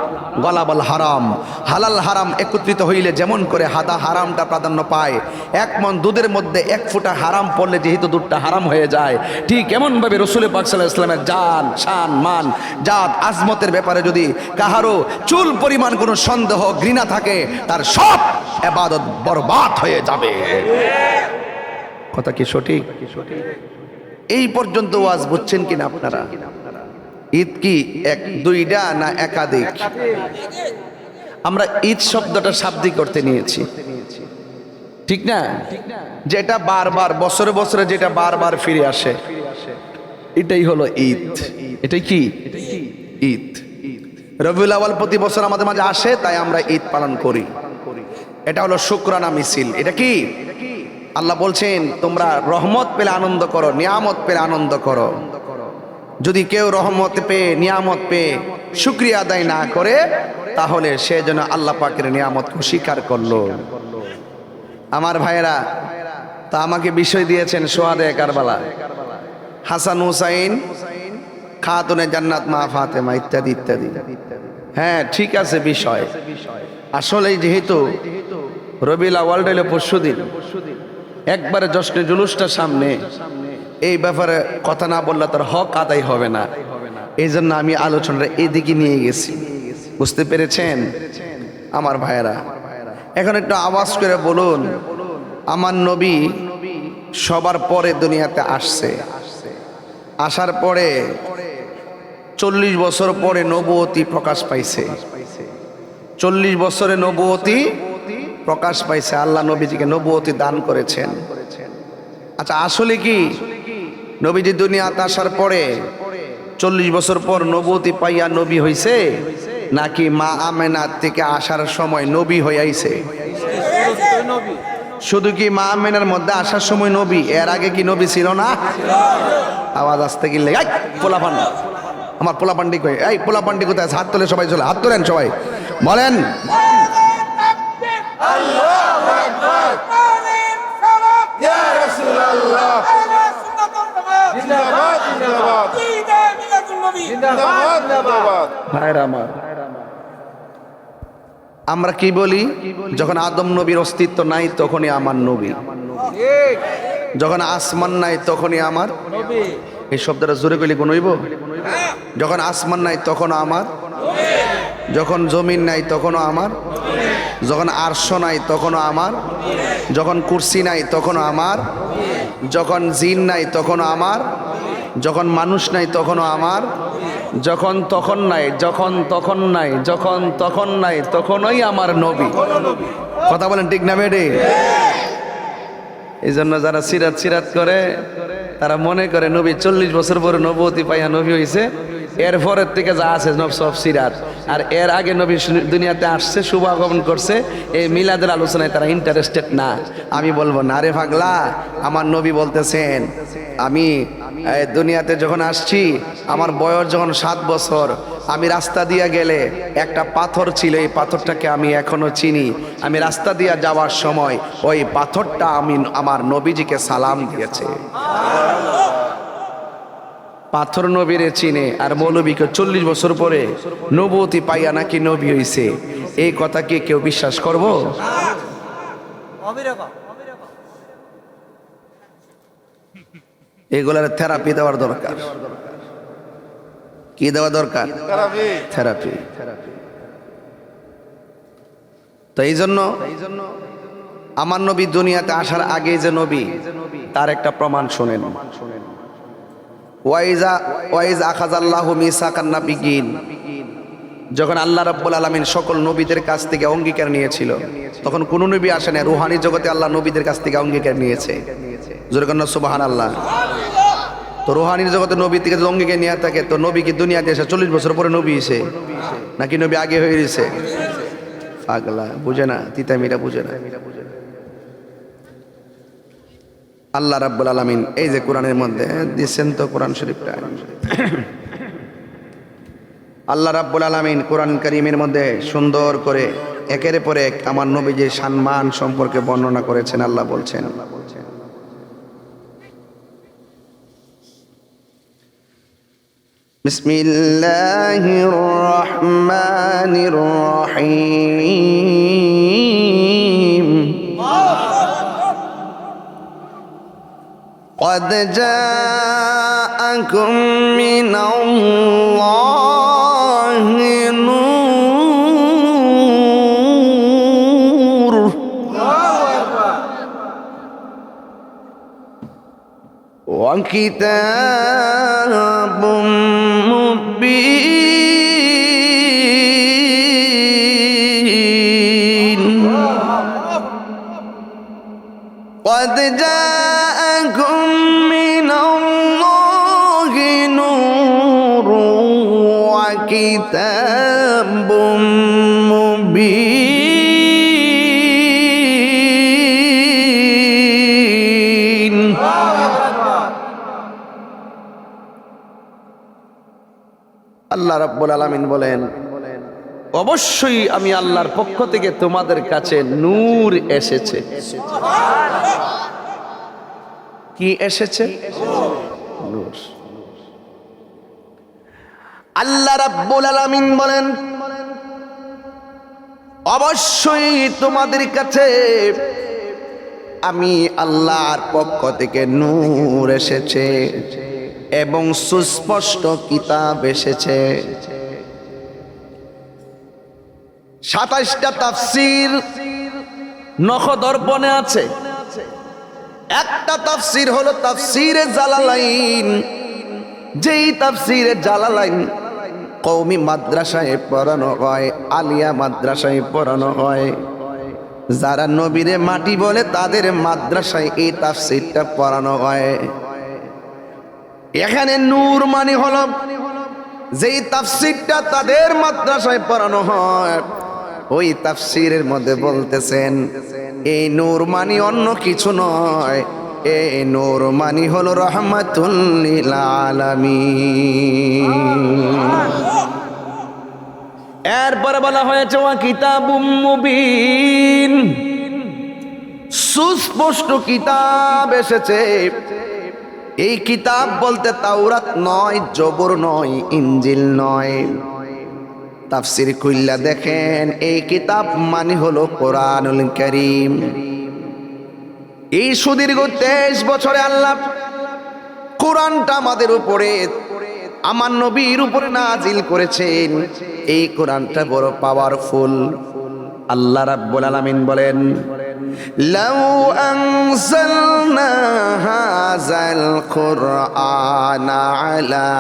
গলাবাল হারাম, হালাল হারাম একত্রিত হইলে যেমন করে হাদা হারামটা প্রাধান্য পায়, এক মন দুধের মধ্যে এক ফোঁটা হারাম পড়লে যেহেতু দুধটা হারাম হয়ে যায়, ঠিক এমনভাবে রসুল পাক সাল্লাল্লাহু আলাইহি ওয়াসাল্লামের জান শান মান জাত আজমতের ব্যাপারে যদি কাহারও চুল পরিমাণ কোনো সন্দেহ ঘৃণা থাকে, তার সব ইবাদত বরবাদ হয়ে যাবে। কথা কি সঠিক? এই পর্যন্ত ওয়াজ বুঝছেন কিনা আপনারা? ঈদ কি এক দুইটা না একাধিক? আমরা ঈদ শব্দটা শাব্দিক করতে নিয়েছি, ঠিক না? যেটা বারবার বছরে বছরে যেটা বারবার ফিরে আসে, এটাই হলো ঈদ। এটাই কি ঈদ। রবিউল আউয়াল প্রতি বছর আমাদের মাঝে আসে, তাই আমরা ঈদ পালন করি। এটা হলো শুকরানা মিছিল। এটা কি? আল্লাহ বলছেন তোমরা রহমত পেলে আনন্দ করো, নিয়ামত পেলে আনন্দ করো। যদি কেউ রহমত পেয়ে নিয়ামত পেয়ে শুকরিয়া আদায় না করে, তাহলে সে যেন আল্লাহ পাকের নিয়ামতকে স্বীকার করলো। আমার ভাইয়েরা, তা আমাকে বিষয় দিয়েছেন সোহাদে কারবালা, হাসান হুসাইন, খাতুনে জান্নাত মা ফাতেমা ইত্যাদি ইত্যাদি। হ্যাঁ ঠিক আছে বিষয়। আসলে যেহেতু রবিউল আউয়াল হলো পরশুদিন, একবারে জশ্নে জুলুসটা সামনে, এই ব্যাপারে কথা না বললে তার হক আদায় হবে না। এই জন্য আমি আলোচনাটা এদিকে নিয়ে গেছি। বুঝতে পেরেছেন আমার ভাইয়েরা? এখন একটু আওয়াজ করে বলুন, আমার নবী সবার পরে দুনিয়াতে আসছে, আসার পরে 40 বছর পরে নবুয়তি প্রকাশ পাইছে। 40 বছরে নবুয়তি প্রকাশ পাইছে, আল্লাহ নবীজিকে নবুয়তি দান করেছেন। আচ্ছা আসলে কি নবীজি দুনিয়াতে আসার পরে 40 বছর পর নবুয়তি পাইয়া নবী হইছে, নাকি মা আমেনার থেকে আসার সময় নবী হয়ে আইছে? শুধু কি মা আমেনার মধ্যে আসার সময় নবী, এর আগে কি নবী ছিল না? আওয়াজ আসতে গেলে পোলাপান, আমার পোলাপান্ডি কই, এই পোলাপান্ডি কোথায়? হাত তোলে সবাই, চলে হাত তোলেন সবাই, বলেন আল্লাহু আকবার। ইয়া রাসূলুল্লাহ। জিন্দাবাদ জিন্দাবাদ জিন্দাবাদ জিন্দাবাদ। ভাইরা আমার, আমরা কি বলি? যখন আদম নবীর অস্তিত্ব নাই তখনই আমার নবী, যখন আসমান নাই তখনই আমার নবী। এই শব্দটা জোরে কইলে কোন হইব? যখন আসমান নাই তখনও আমার, যখন জমিন নাই তখনও আমার, যখন আরশ নাই তখনও আমার, যখন কুরসি নাই তখনও আমার, যখন জিন নাই তখনও আমার, যখন মানুষ নাই তখনও আমার, যখন তখন নাই, যখন তখন নাই, যখন তখন নাই, তখনই আমার নবী। কথা বলেন ঠিক না বেডে? এই জন্য যারা সিরাত সিরাত করে তারা মনে করে নবী 40 বছর পরে নবুয়তি পাইয়া নবী হইছে, এর পরের থেকে যা আছে সব সিরাত। আর এর আগে নবী দুনিয়াতে আসছে, শুভ আগমন করছে, এই মিলাদের আলোচনায় তারা ইন্টারেস্টেড না। আমি বলবো না রে পাগলা, আমার নবী বলতেছেন আমি দুনিয়াতে যখন আসছি, আমার বয়স যখন 7 বছর, আমি রাস্তা দিয়ে গেলে একটা পাথর ছিল, এই পাথরটাকে আমি এখনো চিনি। আমি রাস্তা দিয়ে যাওয়ার সময় ওই পাথরটা আমি আমার নবীজিকে সালাম দিয়েছে। পাথর নবীরে চিনে, আর মৌলবীকে 40 বছর পরে নবুয়তি পাইয়া নাকি নবী হইছে, এই কথা কি কেউ বিশ্বাস করব? এগুলার থেরাপি দেওয়ার দরকার। কি দেওয়া দরকার? থেরাপি। তো এই জন্য আমার নবী দুনিয়াতে আসার আগে যে নবী, তার একটা প্রমাণ শোনেন। ওয়াইজ আখাযাল্লাহু মিসাকান নাবিয়্যিন, যখন আল্লাহ রাব্বুল আলামিন সকল নবীদের কাছ থেকে অঙ্গীকার নিয়েছিল, তখন কোন নবী আসে না, রুহানি জগতে আল্লাহ নবীদের কাছ থেকে অঙ্গীকার নিয়েছে। জোরে কন্না সুবহানাল্লাহ। তো রুহানির জগতে নবী থেকে যদি অঙ্গীকার নিয়ে থাকে, তো নবী কি দুনিয়াতে এসে 40 বছর পরে নবী হইছে, নাকি নবী আগে হয়ে গেছে? পাগলা বুঝে না, তিতামিরা বুঝে না। আল্লাহ রাব্বুল আলামিন এই যে কোরআনের মধ্যে দিচ্ছেন, তো কোরআন শরীফটা আল্লাহ রাব্বুল আলামিন কোরআন কারীমের মধ্যে সুন্দর করে একের পর এক আমার নবীজির সম্মান সম্পর্কে বর্ণনা করেছেন। আল্লাহ বলছেন, বিসমিল্লাহির রহমানির রহিম। قد جاءكم من الله نور وكتاب مبين قد جاءكم من الله نور وكتاب مبين আল্লাহ রাব্বুল আলামিন বলেন, অবশ্যই আমি আল্লাহর পক্ষ থেকে তোমাদের কাছে নূর এসেছে। কি এসেছে? নূর। আল্লাহ রাব্বুল আলামিন বলেন, অবশ্যই তোমাদের কাছে আমি আল্লাহর পক্ষ থেকে নূর এসেছে এবং সুস্পষ্ট কিতাব এসেছে। 27টা তাফসীর নখদর্পণে আছে। একটা তাফসীর হলো তাফসীরে জালালাইন, যেই তাফসীরে জালালাইন কওমি মাদ্রাসায় পড়ানো হয়, আলিয়া মাদ্রাসায় পড়ানো হয়। যারা নবীরে মাটি বলে তাদের মাদ্রাসায় এই তাফসীরটা পড়ানো হয়। এখানে নূর মানে হলো যেই তাফসীরটা তাদের মাদ্রাসায় পড়ানো হয়, ওই তাফসীরের মধ্যে বলতেছেন এই নূর মানে অন্য কিছু নয়, এই নূর মানে হলো রাহমাতুল লিল আলামিন। এরপরে বলা হয়েছে ওয়া কিতাবুম মুবিন, সুস্পষ্ট কিতাব এসেছে। এই কিতাব বলতে তাওরাত নয়, জবর নয়, ইনজিল নয়। তাফসীর খুললা দেখেন, এই কিতাব মানে হলো কোরআনুল কারীম। এই সুদীর্ঘ 23 বছরে আল্লাহ কোরআনটা আমাদের উপরে, আমার নবীর উপরে নাজিল করেছেন। এই কোরআনটা বড় পাওয়ারফুল। আল্লাহ রাব্বুল আলামিন বলেন, লাউ আনজালনা হাযাল কুরআনা আলা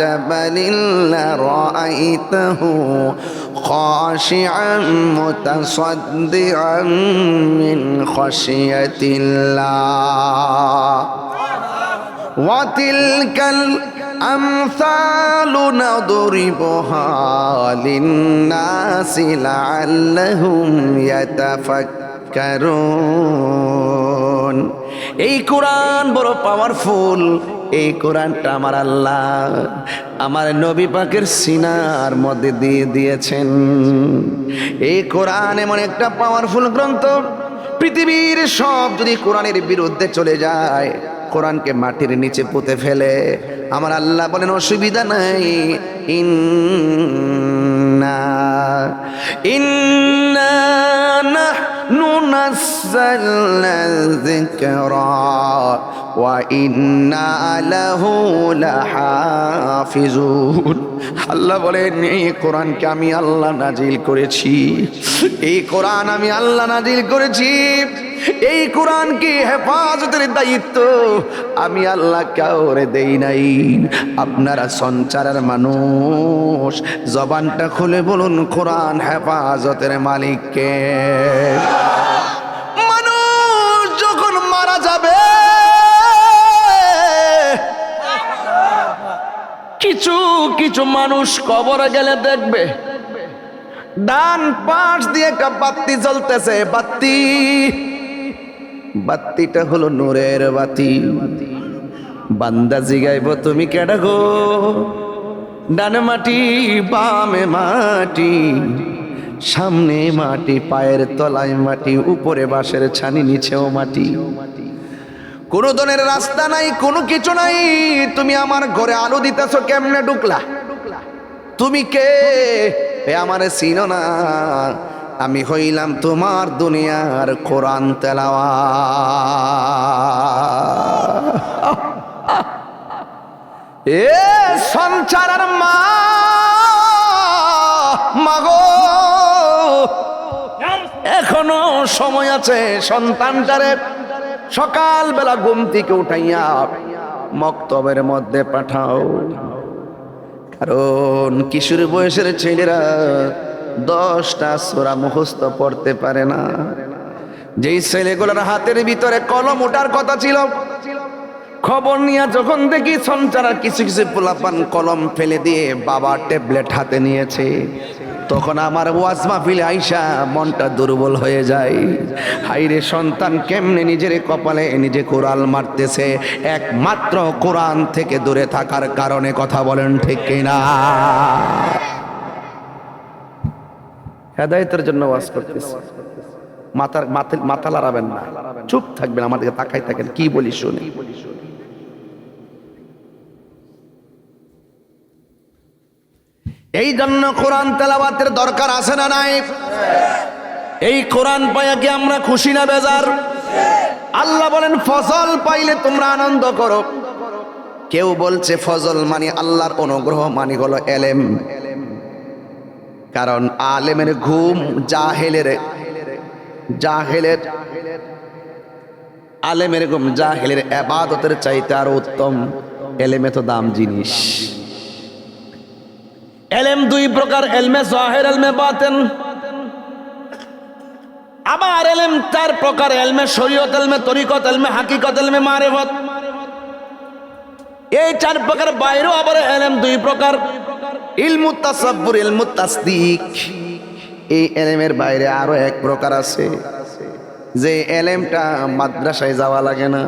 জাবালিন লারাআইতাহু খাশিআন মুতাসাদ্দিআন মিন খাশিয়াতিল্লাহ ওয়া তিলকাল আমসালু নাদরিবুহা লিন্নাসি লাআল্লাহুম ইয়াতাফাক্কারুন। এই কোরআন বড় পাওয়ারফুল। এই কোরআনটা আমার আল্লাহ আমার নবী পাকের সিনার মধ্যে দিয়ে দিয়েছেন। এই কোরআন এমন একটা পাওয়ারফুল গ্রন্থ, পৃথিবীর সব যদি কোরআনের বিরুদ্ধে চলে যায়, কোরআনকে মাটির নিচে পুঁতে ফেলে, আমার আল্লাহ বলেন অসুবিধা নাই। ইন্না নাহনু নাযালনা যিকরা ওয়া ইন্না লাহু লাহাফিজুন। আল্লাহ বলেন এই কোরআনকে আমি আল্লাহ নাজিল করেছি। এই কোরআন আমি আল্লাহ নাজিল করেছি। এই কোরআনকে হেফাজতের দায়িত্ব আমি আল্লাহ কাউরে দেই নাই। আপনারা সঞ্চারের মানুষ, জবানটা খুলে বলুন কোরআন হেফাজতের মালিককে। মানুষ যখন মারা যাবে, কিছু কিছু মানুষ কবরে গেলে দেখবে ডান পাশ দিয়ে একটা বাতি জ্বলতেছে। বাতিটা হলো নূরের বাতি। বান্দা জিগাইব তুমি কেডা গো? ডানে মাটি বামে মাটি, সামনে মাটি, পায়ের তলায় মাটি, উপরে বাঁশের ছানি, নিচেও মাটি। কোনো ধরনের রাস্তা নাই, কোনো কিছু নাই। তুমি আমার ঘরে আলো দিতেছো, কেমনে ঢুকলা? তুমি কে? আমারে চিনো না? আমি হইলাম তোমার দুনিয়ার কোরআন তেলাওয়াত। এ সঞ্চারের মা, মাগো এখনো সময় আছে। সন্তানটারে সকালবেলা ঘুম থেকে উঠাইয়া মক্তবের মধ্যে পাঠাও, কারণ কিশোর বয়সের ছেলেরা 10টা সূরা মুখস্থ পড়তে পারে না। যেই ছেলেগুলোর হাতের ভিতরে কলম ওঠার কথা ছিল, খবর নিয়ে যখন দেখি সঞ্চারা কিছু কিছু পোলাপান কলম ফেলে দিয়ে বাবা ট্যাবলেট হাতে নিয়েছে, তখন আমার ওয়াজ মাহফিলে আইসা মনটা দুর্বল হয়ে যায়। হাইরে সন্তান কেমনে নিজের কপালে নিজে কোরআন মারতেছে, একমাত্র কোরআন থেকে দূরে থাকার কারণে। কথা বলেন ঠিক কিনা? হেদায়েতের জন্য ওয়াজ করতেছে, মাথা লড়াবেন না, চুপ থাকবেন, আমাদেরকে তাকাই থাকেন, কি বলি শুনি। এই জন্য কোরআন তেলাওয়াতের দরকার আছে না নাই? এই কোরআন পাইয়া কি আমরা খুশি না বেজার? আল্লাহ বলেন ফজল পাইলে তোমরা আনন্দ করো। কেউ বলছে ফজল মানে আল্লাহর অনুগ্রহ, মানে হলো এলেম। কারণ আলেমের ঘুম জাহেলের আলেমের ঘুম জাহেলের ইবাদতের চাইতে আরো উত্তম। এলেমে তো দাম জিনিস। এলেম 2 প্রকার, এলমে জাহির, এলমে বাতিন। আবার এলেম 4 প্রকার, এলমে শরীয়ত, এলমে তরিকত, এলমে হাকিকত, এলমে মারিফত। এই 4 প্রকার বাইরেও আবার এলেম 2 প্রকার, ইলমুত তাসাব্বুর, ইলমুত তাসদিক। এই এলেমের বাইরে আরো 1 প্রকার আছে, যে এলেমটা মাদ্রাসায় যাওয়া লাগে না,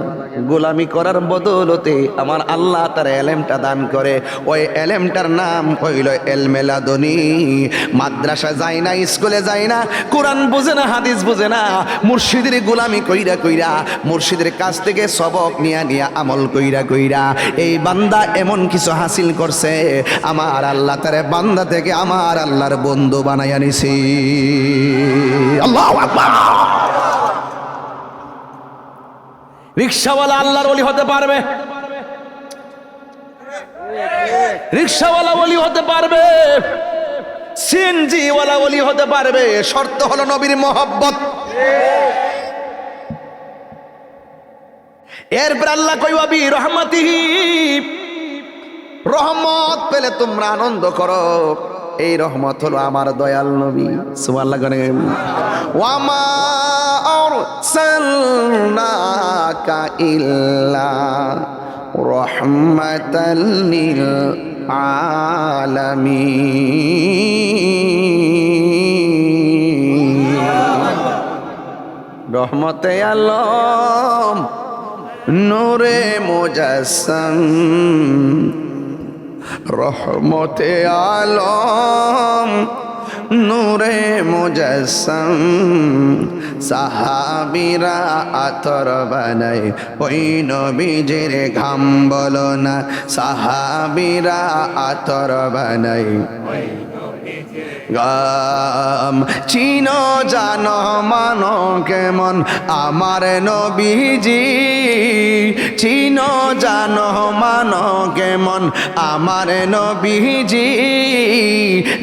গোলামি করার বদৌলতে আমার আল্লাহ তার এলেমটা দান করে। ওই এলেমটার নাম হইল এলমে লাদুনী। মাদ্রাসা যায় না, স্কুলে যায় না, কোরআন বুঝে না, হাদিস বুঝে না, মুর্শিদের গোলামি কইরা কইরা, মুর্শিদের কাছ থেকে সবক নিয়া নিয়া, আমল কইরা কইরা এই বান্দা এমন কিছু হাসিল করছে, আমার আল্লাহ তার বান্দা থেকে আমার আল্লাহর বন্ধু বানাইয়া নিছি। আল্লাহু আকবার। রিকশাওয়ালা আল্লাহর ওলি হতে পারবে, রিকশাওয়ালা ওলি হতে পারবে, সিএনজিওয়ালা ওলি হতে পারবে, শর্ত হলো নবীর মহব্বত। এরপর আল্লাহ কইবা বি রহমাতিহি, রহমত পেলে তোমরা আনন্দ করো। এই রহমত হলো আমার দয়াল নবী। সুবহানাল্লাহ করেন। ওয়ামা আরসালনাকা ইল্লা রাহমাতাল লিল আলামিন। রহমতে আলম, নূরে মুজাসসাম, রহমতে আলম, নূরে মুজাসসাম। সাহাবীরা আতর বানায় ওই নবীজির ঘাম, বলো না সাহাবীরা আতর বানায় গাম। চিনো জানো মানো কেমন আমার নবীজি, চিনো জানো মানো কেমন আমার নবীজি।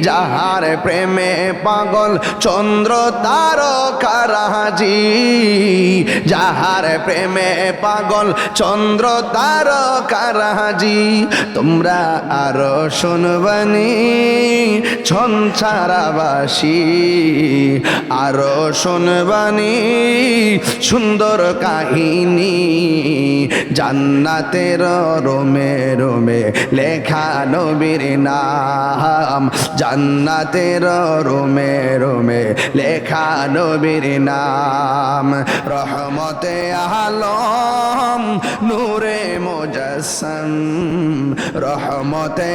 যাহার প্রেমে পাগল চন্দ্র তারকারাজি, যাহার প্রেমে পাগল চন্দ্র তারকারাজি। তোমরা আরো শুনবানি সংসারাবাসী আরো শুনবানি সুন্দর কাহিনী জান্নাতের রোমে রোমে লেখা নবীর নাম জান্নাতের রোমে রোমে লেখা নবীর নাম রহমতে আলম নূরে মুজাসসম রহমতে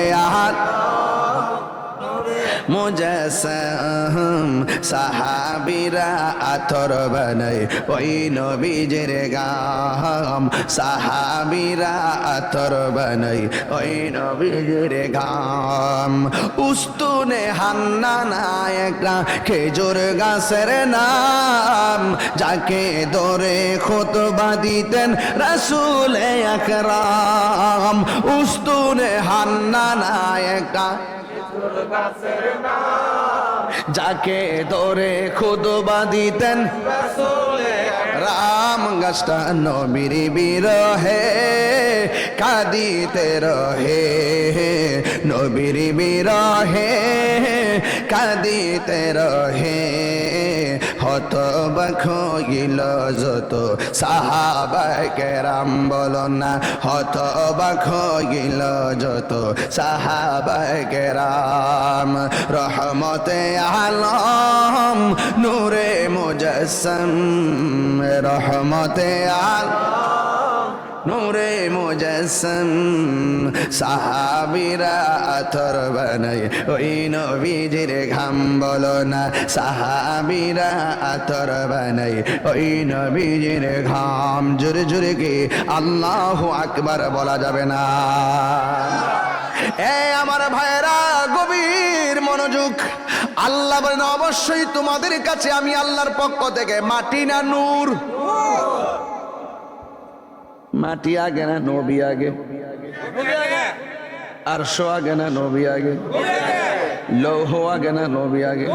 মুজাসসম সাহাবীরা আতর বানাই ওই নবীজির গাম সাহাবীরা আতর বানাই ওই নবীজির গাম উস্তুনে হান্নানা একটা খেজুর গাছের নাম যাকে ধরে খুতবা দিতেন রাসূল আকরাম উস্তুনে হান্নানা একটা যাকে ধরে খুতবা দিতেন রাম গাছটা নবীর বিরহে কাঁদিতে রহে নবীর বিরহে কাঁদিতে রহে হতবাক হইল যত সাহাবায়ে কেরাম বলো না হতবাক হইল যত সাহাবায়ে কেরাম রহমতে আলম নূরে মুজাসসম রহমতে আলম নূরে মুজাসসম সাহাবীরা আতর বানাই ওই নবীজির ঘাম বলো না সাহাবীরা আতর বানাই ওই নবীজির ঘাম জোরে জোরে কি আল্লাহু আকবার বলা যাবে না এ আমার ভাইরা গভীর মনোযোগ আল্লাহ বলেন অবশ্যই তোমাদের কাছে আমি আল্লাহর পক্ষ থেকে মাটি না নূর মাটি আগে না নবী আগে আরশ আগে না নবী আগে লৌহ আগে না নবী আগে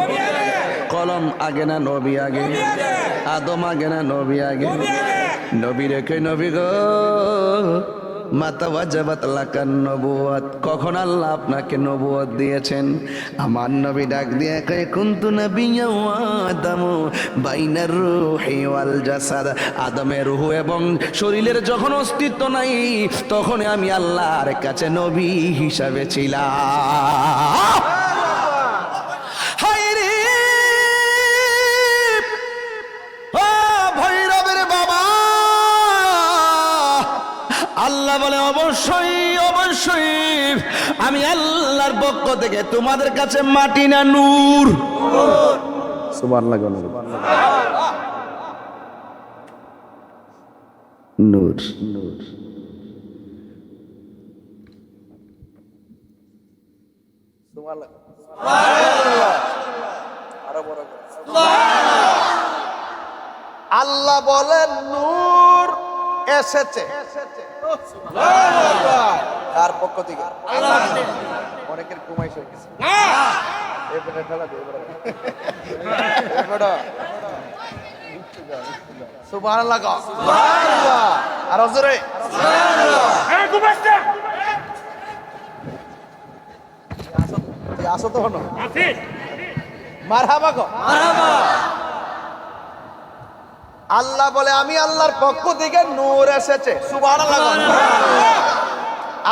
কলম আগে না নবী আগে আদম আগে না নবী আগে নবী রেখে নবী গো মাতা ওয়াজাবাত লাকান নবুয়াত কখন আল্লাহ আপনাকে নবুয়াত দিয়েছেন আমার নবী ডাক দিয়ে কয় কুনতু নাবিয়্যা ওয়া আদামু বাইনার রূহি ওয়াল জাসাদ আদমের রূহ এবং শরীরের যখন অস্তিত্ব নাই তখন আমি আল্লাহর কাছে নবী হিসাবে ছিলাম হায়রে ও ভৈরবের বাবা আল্লাহ বলে অবশ্যই অবশ্যই আমি আল্লাহর পক্ষ থেকে তোমাদের কাছে মাটি না নূর সুবহানাল্লাহ নূর নূর সুবহানাল্লাহ আরো বড় আল্লাহ বলেন নূর এসেছে তার পক্ষ থেকে অনেকের ঘুমাইছে সুবহানাল্লাহ আর জোরে আসো তো হনো মারহাবা গো আল্লাহ বলে আমি আল্লাহর পক্ষ থেকে নূর এসেছে সুবহানাল্লাহ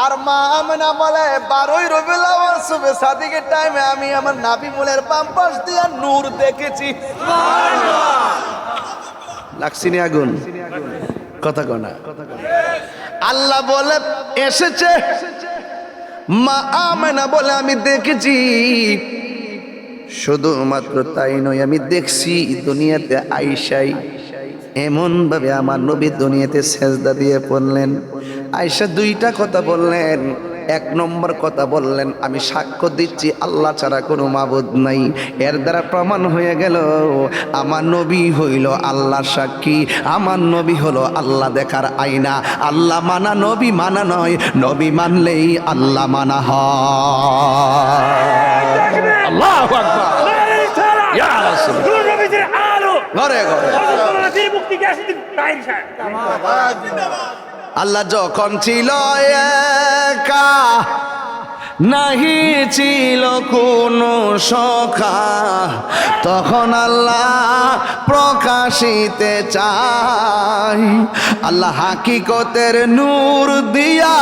আর মা আমেনা বলে 12ই রবিউল আউয়াল সুবে সাদিকের টাইমে আমি আমার নাভি মূলের বাম পাশ দিয়ে নূর দেখেছি সুবহানাল্লাহ লাগছিনি আগুন কথা কনা আল্লাহ বলে এসেছে মা আমেনা বলে আমি দেখেছি শুধুমাত্র তাই নয় আমি দেখছি দুনিয়াতে আয়েশাই এমন ভাবে আমার নবী দুনিয়াতে সেজদা দিয়ে পড়লেন আয়েশা দুইটা কথা বললেন এক নম্বর কথা বললেন আমি সাক্ষ্য দিচ্ছি আল্লাহ ছাড়া কোনো মাবুদ নাই এর দ্বারা প্রমাণ হয়ে গেল আমার নবী হইল আল্লাহ সাক্ষী আমার নবী হলো আল্লাহ দেখার আয়না আল্লাহ মানা নবী মানা নয় নবী মানলেই আল্লাহ মানা হয় আল্লাহু আকবার ইয়া রাসূলুল্লাহ নবীর আলো ঘরে ঘরে মুক্তি কে আসে তাই আল্লাহ যখন ছিল একা নাহি ছিল কোনো সখা, তখন আল্লাহ প্রকাশিতে চাই। আল্লাহ হাকিকতের নূর দিয়া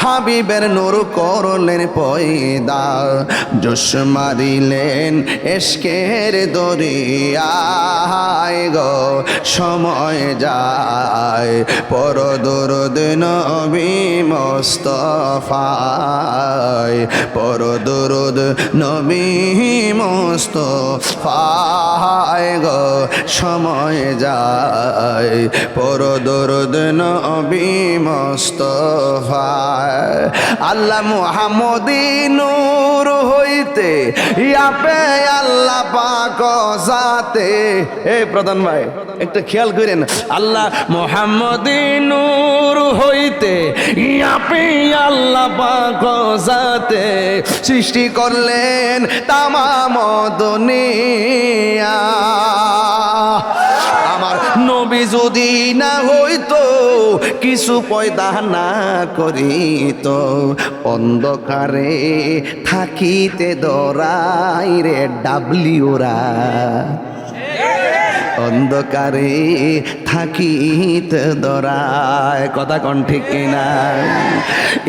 হাবিবের নূর করলেন পয়দা, জোশ মারিলেন এশকের দরিয়ায় গো, সময় যায় পর দরুদ নবী মুস্তাফায়, পর দরুদ নবী মুস্তাফায় গো, সময় যায় পর দরুদ নবী মুস্তাফায়। আল্লাহ মুহাম্মদী নূর হইতে ইয়াপে আল্লাহ পাক জাতে। এই প্রধান ভাই একটু খেয়াল করেন, আল্লাহ মুহাম্মদী নূর হইতে ইয়াপে আল্লাহ পাক জাতে সৃষ্টি করলেন তামাম দুনিয়া। আমার নবী যদি না হইতো, কিছু পয়দা না করিত, অন্ধকারে থাকিতে দরাই রে ডাবলিওরা, অন্ধকারে থাকিতে দরায়। কথা কোন ঠিক কিনা? এ